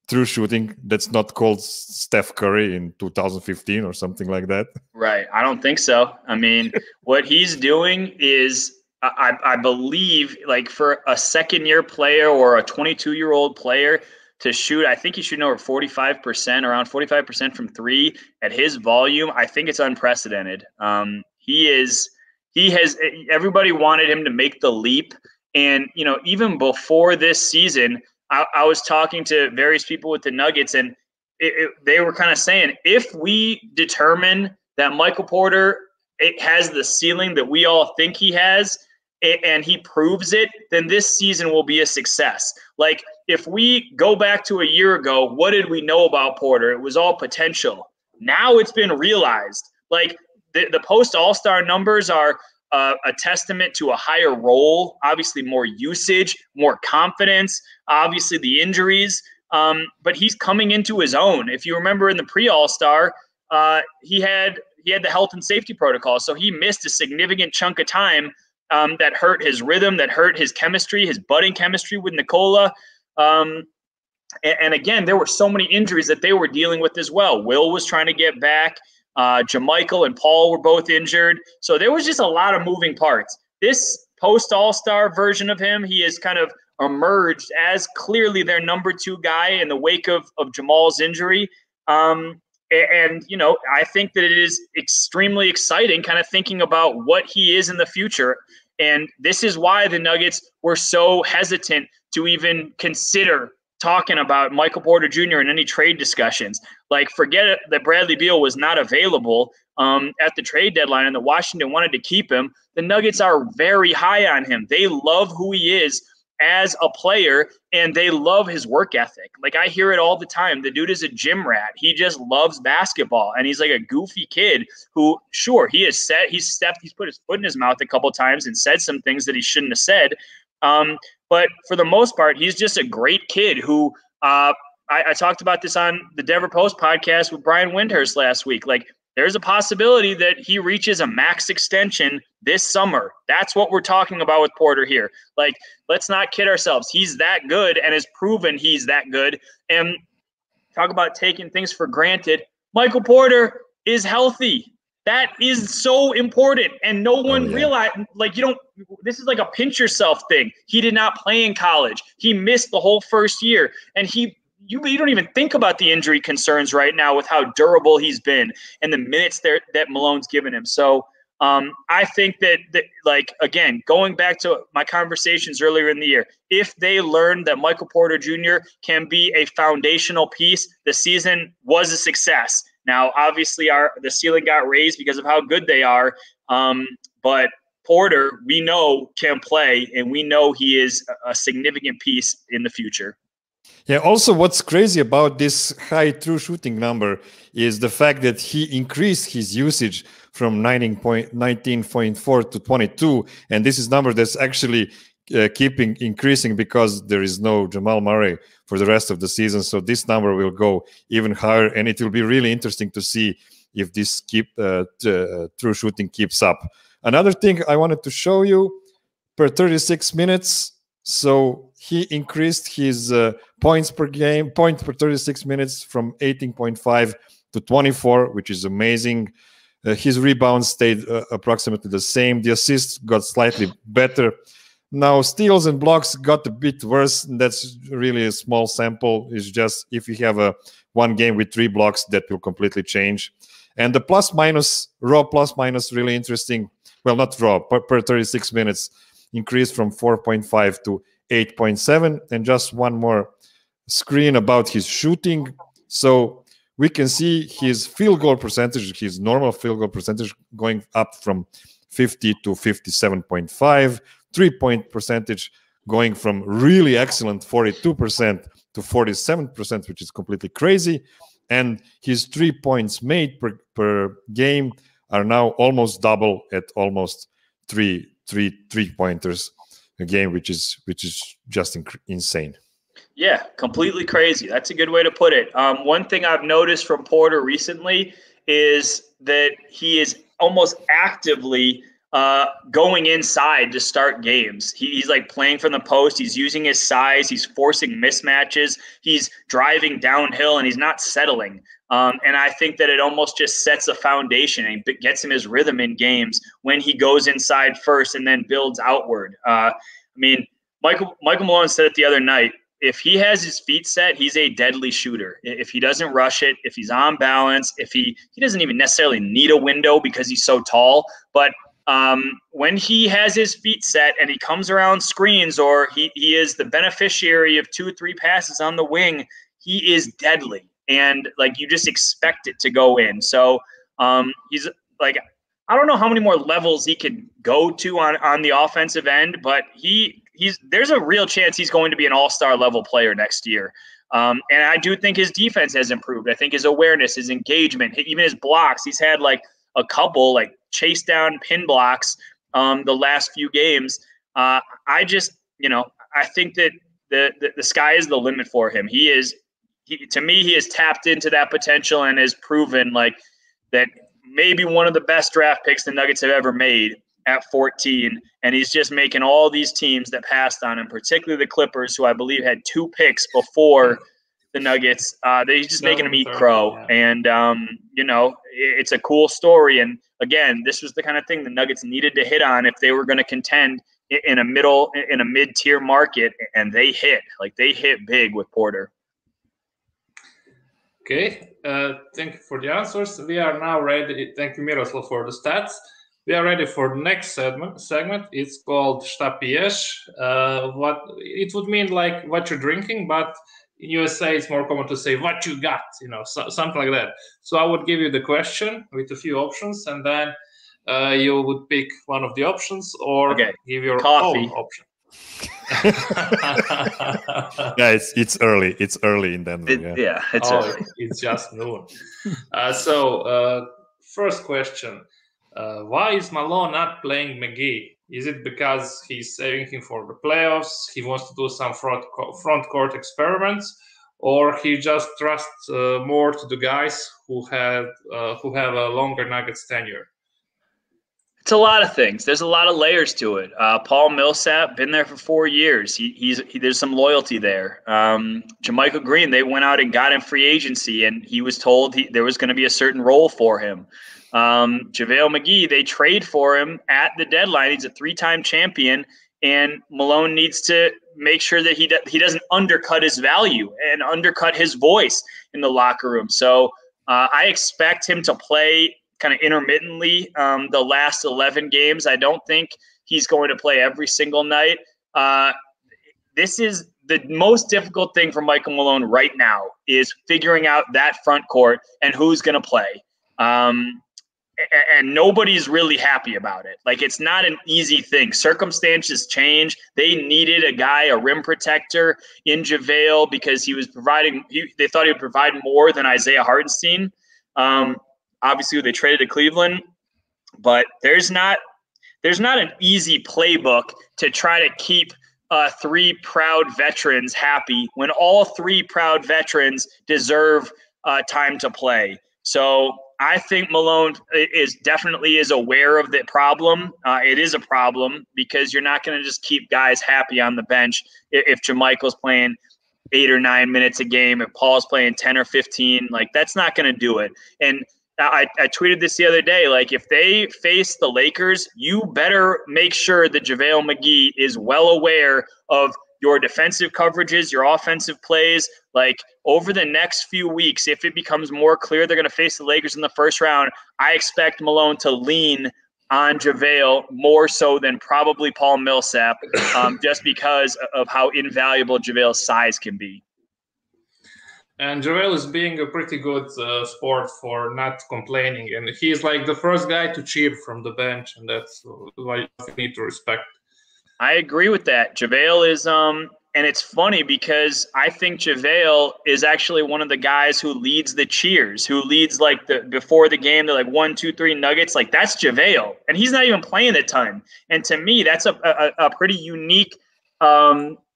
true shooting that's not called Steph Curry in 2015 or something like that? Right. I don't think so. I mean, what he's doing is, I believe, like for a second-year player or a 22-year-old player to shoot, I think he's shooting over 45%, around 45% from three at his volume. I think it's unprecedented. Everybody wanted him to make the leap. And, you know, even before this season, I was talking to various people with the Nuggets, and they were kind of saying, if we determine that Michael Porter has the ceiling that we all think he has, and he proves it, then this season will be a success. Like, if we go back to a year ago, what did we know about Porter? It was all potential. Now it's been realized. Like, the post-All-Star numbers are a testament to a higher role, obviously more usage, more confidence, obviously the injuries, but he's coming into his own. If you remember in the pre-All-Star, he had the health and safety protocol, so he missed a significant chunk of time that hurt his rhythm, that hurt his chemistry, his budding chemistry with Nikola. And again, there were so many injuries that they were dealing with as well. Will was trying to get back. Jamichael and Paul were both injured. So there was just a lot of moving parts. This post-All-Star version of him, he has kind of emerged as clearly their number two guy in the wake of Jamal's injury. And, you know, I think that it is extremely exciting kind of thinking about what he is in the future. And this is why the Nuggets were so hesitant to even consider talking about Michael Porter Jr. in any trade discussions. Like, forget it, that Bradley Beal was not available at the trade deadline and that Washington wanted to keep him. The Nuggets are very high on him. They love who he is as a player, and they love his work ethic. Like, I hear it all the time. The dude is a gym rat. He just loves basketball, and he's like a goofy kid who, sure, he's put his foot in his mouth a couple times and said some things that he shouldn't have said. But for the most part, he's just a great kid who I talked about this on the Denver Post podcast with Brian Windhurst last week. Like, there's a possibility that he reaches a max extension this summer. That's what we're talking about with Porter here. Like, let's not kid ourselves. He's that good and has proven he's that good. And talk about taking things for granted. Michael Porter is healthy. That is so important. And no one realized, like, this is like a pinch yourself thing. He did not play in college. He missed the whole first year. And you don't even think about the injury concerns right now with how durable he's been and the minutes that Malone's given him. So I think that, like, again, going back to my conversations earlier in the year, if they learn that Michael Porter Jr. can be a foundational piece, the season was a success. Now, obviously, the ceiling got raised because of how good they are, but Porter, we know, can play, and we know he is a significant piece in the future. Yeah, also what's crazy about this high true shooting number is the fact that he increased his usage from 19.4 to 22. And this is number that's actually keeping increasing because there is no Jamal Murray for the rest of the season. So this number will go even higher. And it will be really interesting to see if this true shooting keeps up. Another thing I wanted to show you, per 36 minutes, so he increased his points per 36 minutes from 18.5 to 24, which is amazing. His rebounds stayed approximately the same. The assists got slightly better. Now, steals and blocks got a bit worse. That's really a small sample. It's just if you have one game with 3 blocks, that will completely change. And the raw plus minus, really interesting. Well, not raw, per 36 minutes, increased from 4.5 to 8.7. And just one more screen about his shooting. So we can see his field goal percentage, his normal field goal percentage, going up from 50 to 57.5. 3-point percentage going from really excellent 42% to 47%, which is completely crazy. And his 3 points made per game are now almost double at almost three pointers a game, which is just insane. Yeah, completely crazy. That's a good way to put it. One thing I've noticed from Porter recently is that he is almost actively going inside to start games. He's like playing from the post. He's using his size. He's forcing mismatches. He's driving downhill, and he's not settling. And I think that it almost just sets a foundation and gets him his rhythm in games when he goes inside first and then builds outward. I mean, Michael Malone said it the other night. If he has his feet set, he's a deadly shooter. If he doesn't rush it, if he's on balance, if he doesn't even necessarily need a window because he's so tall, but when he has his feet set and he comes around screens, or he is the beneficiary of 2 or 3 passes on the wing, he is deadly. And like, you just expect it to go in. So he's like, I don't know how many more levels he could go to on the offensive end, but there's a real chance he's going to be an all-star level player next year. And I do think his defense has improved. I think his awareness, his engagement, even his blocks, he's had like a couple like chase down pin blocks the last few games. I think that the sky is the limit for him. To me, he has tapped into that potential and has proven like that maybe one of the best draft picks the Nuggets have ever made at 14. And he's just making all these teams that passed on him, particularly the Clippers, who I believe had 2 picks before the Nuggets. He's just making them eat crow. Yeah. And, it's a cool story. And again, this was the kind of thing the Nuggets needed to hit on if they were going to contend in a mid-tier market, and they hit big with Porter. Okay, thank you for the answers. We are now ready. Thank you, Miroslav, for the stats. We are ready for the next segment. It's called Šta piješ. What it would mean like what you're drinking, but in USA it's more common to say what you got, something like that. So I would give you the question with a few options, and then you would pick one of the options or give your own option. Yeah, it's early. It's early in Denver. It's early. It's just noon. So first question: why is Malone not playing McGee? Is it because he's saving him for the playoffs? He wants to do some front court experiments, or he just trusts more to the guys who have a longer Nuggets tenure? It's a lot of things. There's a lot of layers to it. Paul Millsap, been there for 4 years. There's some loyalty there. Jermichael Green, they went out and got him free agency, and he was told there was going to be a certain role for him. JaVale McGee, they trade for him at the deadline. He's a 3-time champion, and Malone needs to make sure that he doesn't undercut his value and undercut his voice in the locker room. So I expect him to play kind of intermittently the last 11 games. I don't think he's going to play every single night. This is the most difficult thing for Michael Malone right now, is figuring out that front court and who's going to play. and nobody's really happy about it. Like, it's not an easy thing. Circumstances change. They needed a guy, a rim protector in JaVale, because he was providing. They thought he would provide more than Isaiah Hartenstein. Obviously, they traded to Cleveland, but there's not an easy playbook to try to keep 3 proud veterans happy when all 3 proud veterans deserve time to play. So I think Malone is definitely aware of the problem. It is a problem because you're not going to just keep guys happy on the bench if JaMychal's playing 8 or 9 minutes a game, if Paul's playing 10 or 15. Like, that's not going to do it. And I tweeted this the other day. Like, if they face the Lakers, you better make sure that JaVale McGee is well aware of your defensive coverages, your offensive plays. Like, over the next few weeks, if it becomes more clear they're going to face the Lakers in the first round, I expect Malone to lean on JaVale more so than probably Paul Millsap, just because of how invaluable JaVale's size can be. And JaVale is being a pretty good sport for not complaining. And he's like the first guy to cheer from the bench, and that's why you need to respect. I agree with that. JaVale is and it's funny because I think JaVale is actually one of the guys who leads the cheers, who leads like before the game, they're like 1, 2, 3 Nuggets. Like, that's JaVale. And he's not even playing a ton. And to me, that's a pretty unique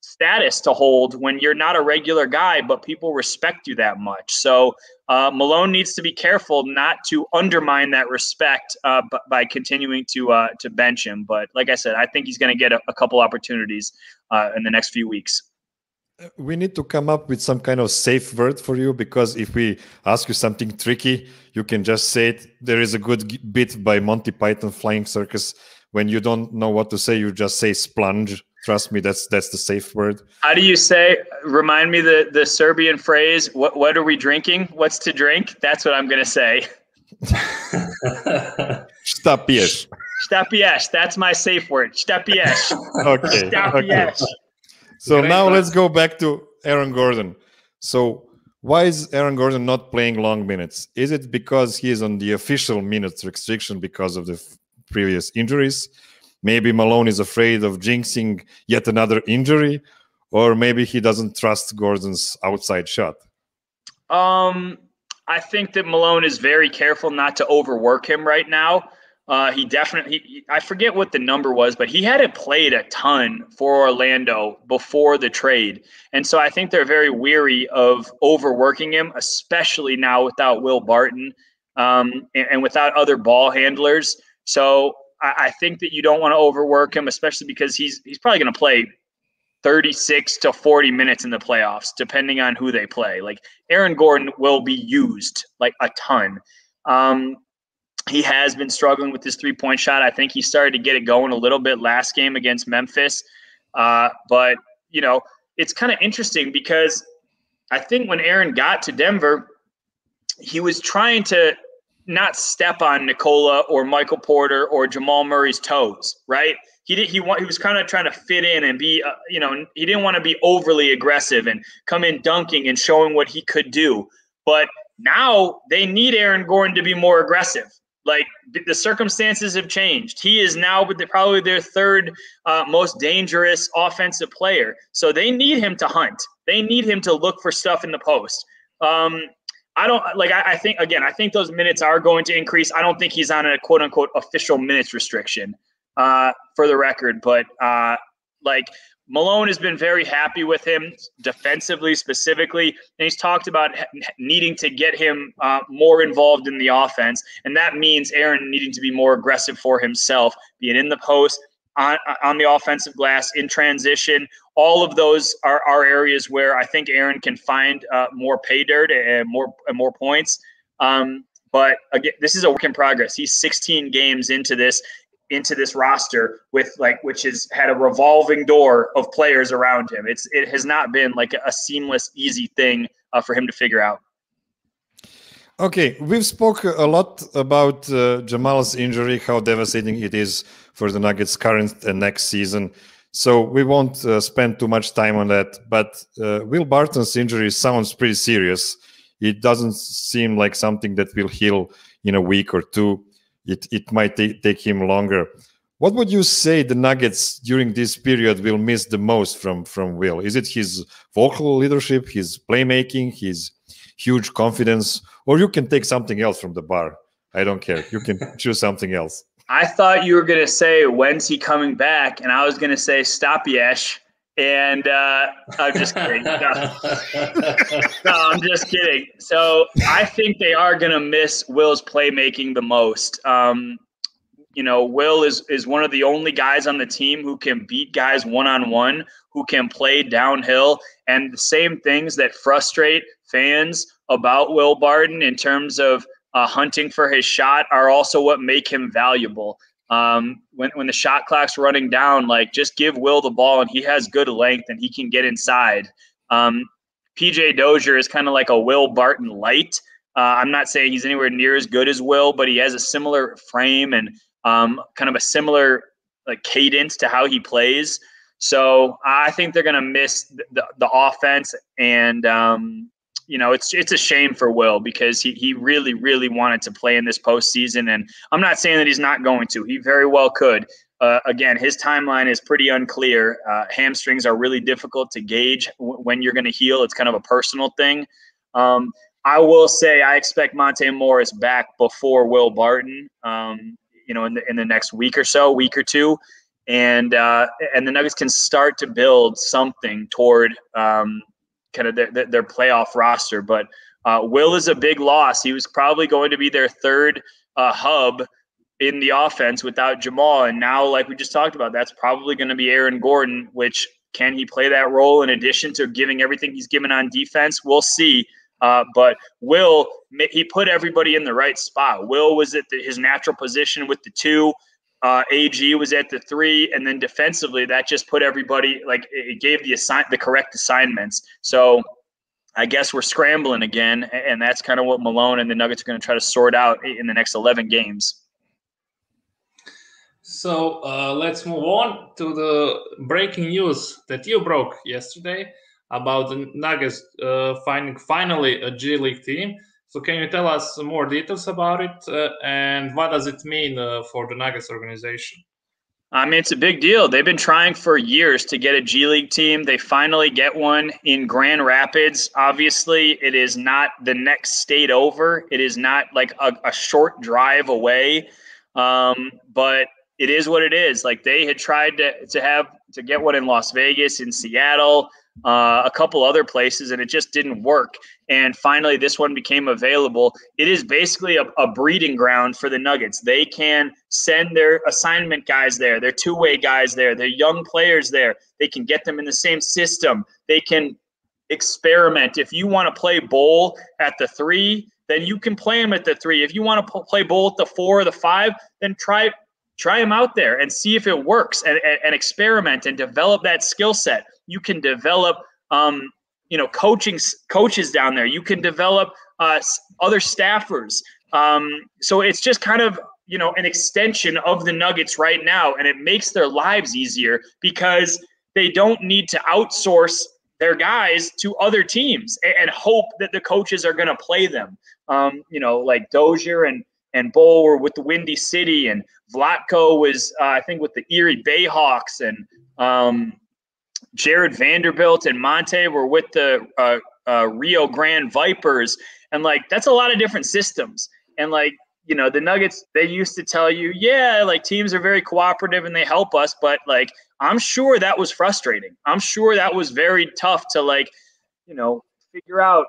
status to hold when you're not a regular guy, but people respect you that much. So Malone needs to be careful not to undermine that respect by continuing to bench him. But like I said, I think he's going to get a couple opportunities in the next few weeks. We need to come up with some kind of safe word for you, because if we ask you something tricky, you can just say it. There is a good bit by Monty Python Flying Circus. When you don't know what to say, you just say splunge. Trust me, that's the safe word. How do you say? Remind me the Serbian phrase. What are we drinking? What's to drink? That's what I'm gonna say. Šta piješ? Šta piješ. That's my safe word. Šta piješ. Okay. Šta piješ. So now let's go back to Aaron Gordon. So why is Aaron Gordon not playing long minutes? Is it because he is on the official minutes restriction because of the previous injuries? Maybe Malone is afraid of jinxing yet another injury, or maybe he doesn't trust Gordon's outside shot. I think that Malone is very careful not to overwork him right now. He definitely, I forget what the number was, but he hadn't played a ton for Orlando before the trade. And so I think they're very weary of overworking him, especially now without Will Barton and without other ball handlers. So I think that you don't want to overwork him, especially because he's probably going to play 36 to 40 minutes in the playoffs, depending on who they play. Like, Aaron Gordon will be used like a ton. He has been struggling with his 3-point shot. I think he started to get it going a little bit last game against Memphis. But, you know, it's kind of interesting because I think when Aaron got to Denver, he was trying to not step on Nikola or Michael Porter or Jamal Murray's toes, right? He was kind of trying to fit in and be, he didn't want to be overly aggressive and come in dunking and showing what he could do. But now they need Aaron Gordon to be more aggressive. Like, the circumstances have changed. He is now probably their third most dangerous offensive player. So they need him to hunt. They need him to look for stuff in the post. I think those minutes are going to increase. I don't think he's on a quote unquote official minutes restriction for the record, but Malone has been very happy with him defensively specifically, and he's talked about needing to get him more involved in the offense, and that means Aaron needing to be more aggressive for himself, being in the post, on the offensive glass, in transition. All of those are areas where I think Aaron can find more pay dirt and more points. But again, this is a work in progress. He's 16 games into this roster which has had a revolving door of players around him. It has not been like a seamless, easy thing for him to figure out. Okay, we've spoke a lot about Jamal's injury, how devastating it is for the Nuggets' current and next season. So we won't spend too much time on that. But Will Barton's injury sounds pretty serious. It doesn't seem like something that will heal in a week or two. it might take him longer. What would you say the Nuggets during this period will miss the most from Will? Is it his vocal leadership, his playmaking, his huge confidence, or you can take something else from the bar? I don't care. You can choose something else. I thought you were going to say, when's he coming back? And I was going to say, stop, Yesh. And I'm just kidding. No, I'm just kidding. So I think they are going to miss Will's playmaking the most. You know, Will is one of the only guys on the team who can beat guys one-on-one, who can play downhill. And the same things that frustrate fans about Will Barton in terms of hunting for his shot are also what make him valuable. When the shot clock's running down, like, just give Will the ball and he has good length and he can get inside. PJ Dozier is kind of like a Will Barton light. I'm not saying he's anywhere near as good as Will, but he has a similar frame and kind of a similar like cadence to how he plays. So I think they're going to miss the offense, and you know, it's a shame for Will because he really, really wanted to play in this postseason. And I'm not saying that he's not going to. He very well could. Again, his timeline is pretty unclear. Hamstrings are really difficult to gauge when you're going to heal. It's kind of a personal thing. I will say I expect Monte Morris back before Will Barton, you know, in the next week or two. And the Nuggets can start to build something toward kind of their playoff roster. But Will is a big loss. He was probably going to be their third hub in the offense without Jamal. And now, like we just talked about, that's probably going to be Aaron Gordon, which can he play that role in addition to giving everything he's given on defense? We'll see. But Will, he put everybody in the right spot. Will was at his natural position with the 2. AG was at the 3, and then defensively, that just put everybody, like, it gave the correct assignments. So I guess we're scrambling again, and that's kind of what Malone and the Nuggets are going to try to sort out in the next 11 games. So let's move on to the breaking news that you broke yesterday about the Nuggets finding finally a G League team. So can you tell us some more details about it, and what does it mean for the Nuggets organization? I mean, it's a big deal. They've been trying for years to get a G League team. They finally get one in Grand Rapids. Obviously, it is not the next state over. It is not like a short drive away, but it is what it is. Like, they had tried to get one in Las Vegas, in Seattle, a couple other places, and it just didn't work. And finally, this one became available. It is basically a breeding ground for the Nuggets. They can send their assignment guys there, their two-way guys there, their young players there. They can get them in the same system. They can experiment. If you want to play bowl at the 3, then you can play them at the 3. If you want to play bowl at the 4 or the 5, then try them out there and see if it works, and experiment and develop that skill set. You can develop, coaches down there. You can develop other staffers. So it's just kind of, an extension of the Nuggets right now, and it makes their lives easier because they don't need to outsource their guys to other teams and hope that the coaches are going to play them. Like Dozier and Bull were with the Windy City, and Vlatko was, I think, with the Erie Bayhawks, and Jared Vanderbilt and Monte were with the Rio Grande Vipers. And, like, that's a lot of different systems. And, like, the Nuggets, they used to tell you, yeah, like, teams are very cooperative and they help us. But, like, I'm sure that was frustrating. I'm sure that was very tough to, like, figure out,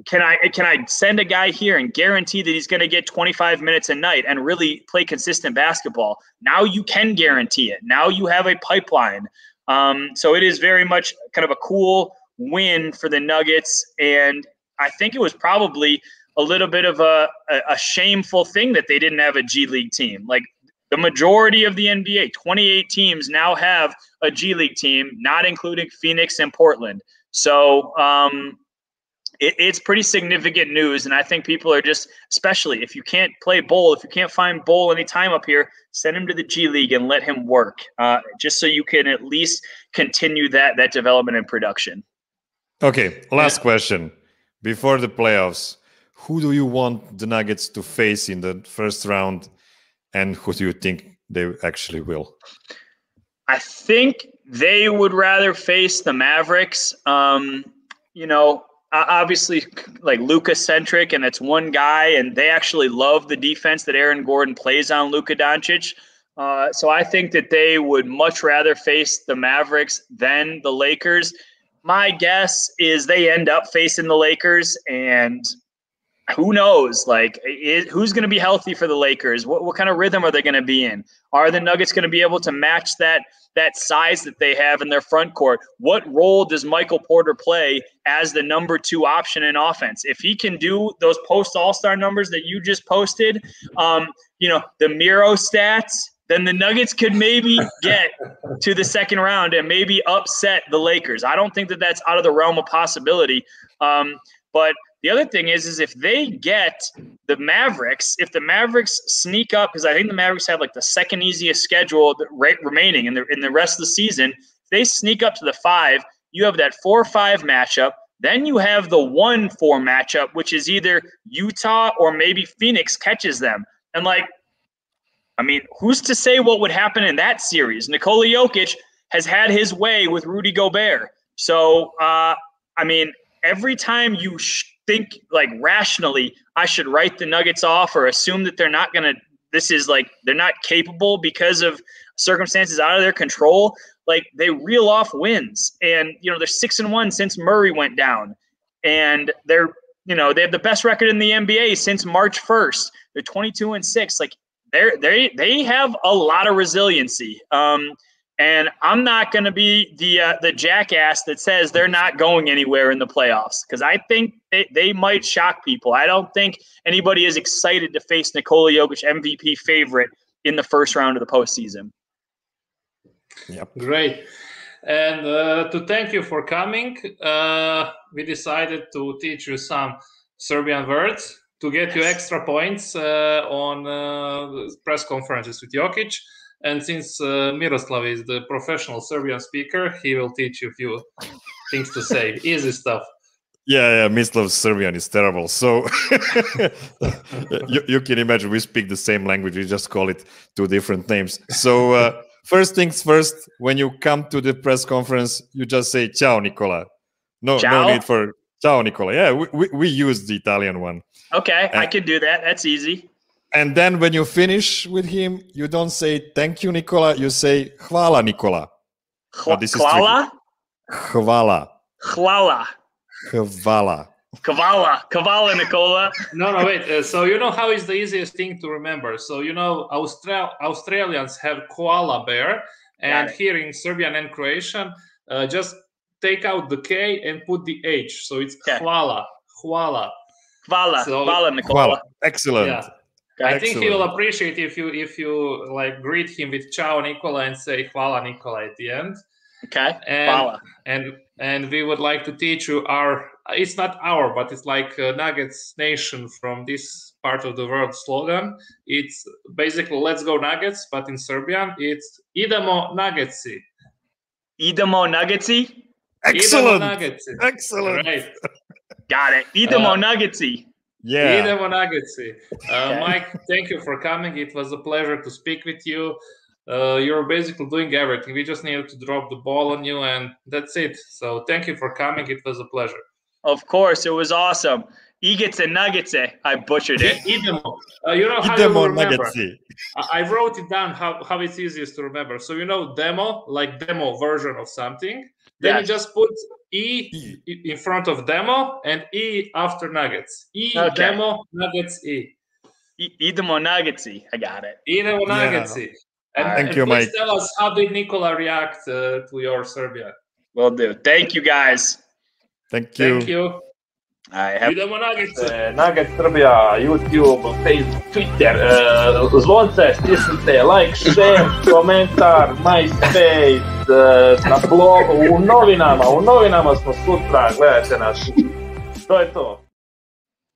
can I send a guy here and guarantee that he's going to get 25 minutes a night and really play consistent basketball? Now you can guarantee it. Now you have a pipeline. So it is very much kind of a cool win for the Nuggets. And I think it was probably a little bit of a shameful thing that they didn't have a G League team. Like, the majority of the NBA, 28 teams now have a G League team, not including Phoenix and Portland. So it's pretty significant news. And I think people are just, especially if you can't play bowl, if you can't find bowl any time up here, send him to the G League and let him work, just so you can at least continue that development and production. Okay, last question. Before the playoffs, who do you want the Nuggets to face in the first round? and who do you think they actually will? I think they would rather face the Mavericks. Obviously, like Luka-centric, and it's one guy, and they actually love the defense that Aaron Gordon plays on Luka Doncic. So I think that they would much rather face the Mavericks than the Lakers. My guess is they end up facing the Lakers, and who knows? Like, who's going to be healthy for the Lakers? What kind of rhythm are they going to be in? Are the Nuggets going to be able to match that size that they have in their front court? What role does Michael Porter play as the number 2 option in offense? If he can do those post All-Star numbers that you just posted, the Miro stats, then the Nuggets could maybe get to the second round and maybe upset the Lakers. I don't think that that's out of the realm of possibility. But the other thing is if they get the Mavericks, if the Mavericks sneak up, because I think the Mavericks have like the second easiest schedule remaining in the rest of the season, if they sneak up to the 5, you have that 4-5 matchup. Then you have the 1-4 matchup, which is either Utah or maybe Phoenix catches them. And who's to say what would happen in that series? Nikola Jokic has had his way with Rudy Gobert. So, every time you think like rationally, I should write the Nuggets off or assume that they're not going to, they're not capable because of circumstances out of their control. Like, they reel off wins, and, they're 6-1 since Murray went down, and they have the best record in the NBA since March 1st. They're 22-6. Like, they have a lot of resiliency. And I'm not going to be the jackass that says they're not going anywhere in the playoffs, because I think they might shock people. I don't think anybody is excited to face Nikola Jokic, MVP favorite, in the first round of the postseason. Yep. Great. And to thank you for coming, we decided to teach you some Serbian words to get you extra points on press conferences with Jokic. And since Miroslav is the professional Serbian speaker, he will teach you a few things to say. Easy stuff. Yeah, Mislav's Serbian is terrible. So you can imagine we speak the same language. We just call it 2 different names. So first things first, when you come to the press conference, you just say "Ciao, Nicola." No need for "Ciao, Nicola." Yeah, we use the Italian one. Okay, I can do that. That's easy. And then when you finish with him, you don't say "Thank you, Nicola." You say "Hvala, Nicola." Hvala? Hvala. Hvala. Hvala. Kavala, Nicola. No, wait. So you know how is the easiest thing to remember? So Australians have koala bear, and here in Serbian and Croatian, just take out the K and put the H. So it's hvala. Hvala. Hvala, Nicola. Hvala. Excellent. Yeah. I think he will appreciate if you like greet him with "Ciao, Nicola" and say "Hvala, Nicola" at the end. Okay. And we would like to teach you it's not our, but it's like Nuggets Nation from this part of the world slogan. It's basically "Let's go Nuggets," but in Serbian it's "Idemo Nuggetsi." Idemo Nuggetsi? Excellent. Idemo Nuggetsi. Excellent. Right. Got it. Idemo Nuggetsi. Yeah. Idemo Nuggetsi. Mike, thank you for coming. It was a pleasure to speak with you. You're basically doing everything. We just needed to drop the ball on you, and that's it. So thank you for coming. It was a pleasure. Of course, it was awesome. Igetse Nuggetsi. I butchered it. Idemo. You know how Idemo you remember. Nuggetsi. I wrote it down how it's easiest to remember. So demo, like demo version of something. Then you just put E in front of demo and E after nuggets. Demo, nuggets, E. Idemo Nuggetsi. I got it. Idemo Nuggetsi. And thank you, please Mike. tell us, how did Nikola react to your Serbian? Will do. Thank you, guys. Thank you. Thank you. Idemo Nuggetsi. Nuggets Srbija, YouTube, Facebook, Twitter, zvonce, stisnite, like, share, komentar, MySpace, na blogu, u novinama smo sutra, gledajte nas. To je to.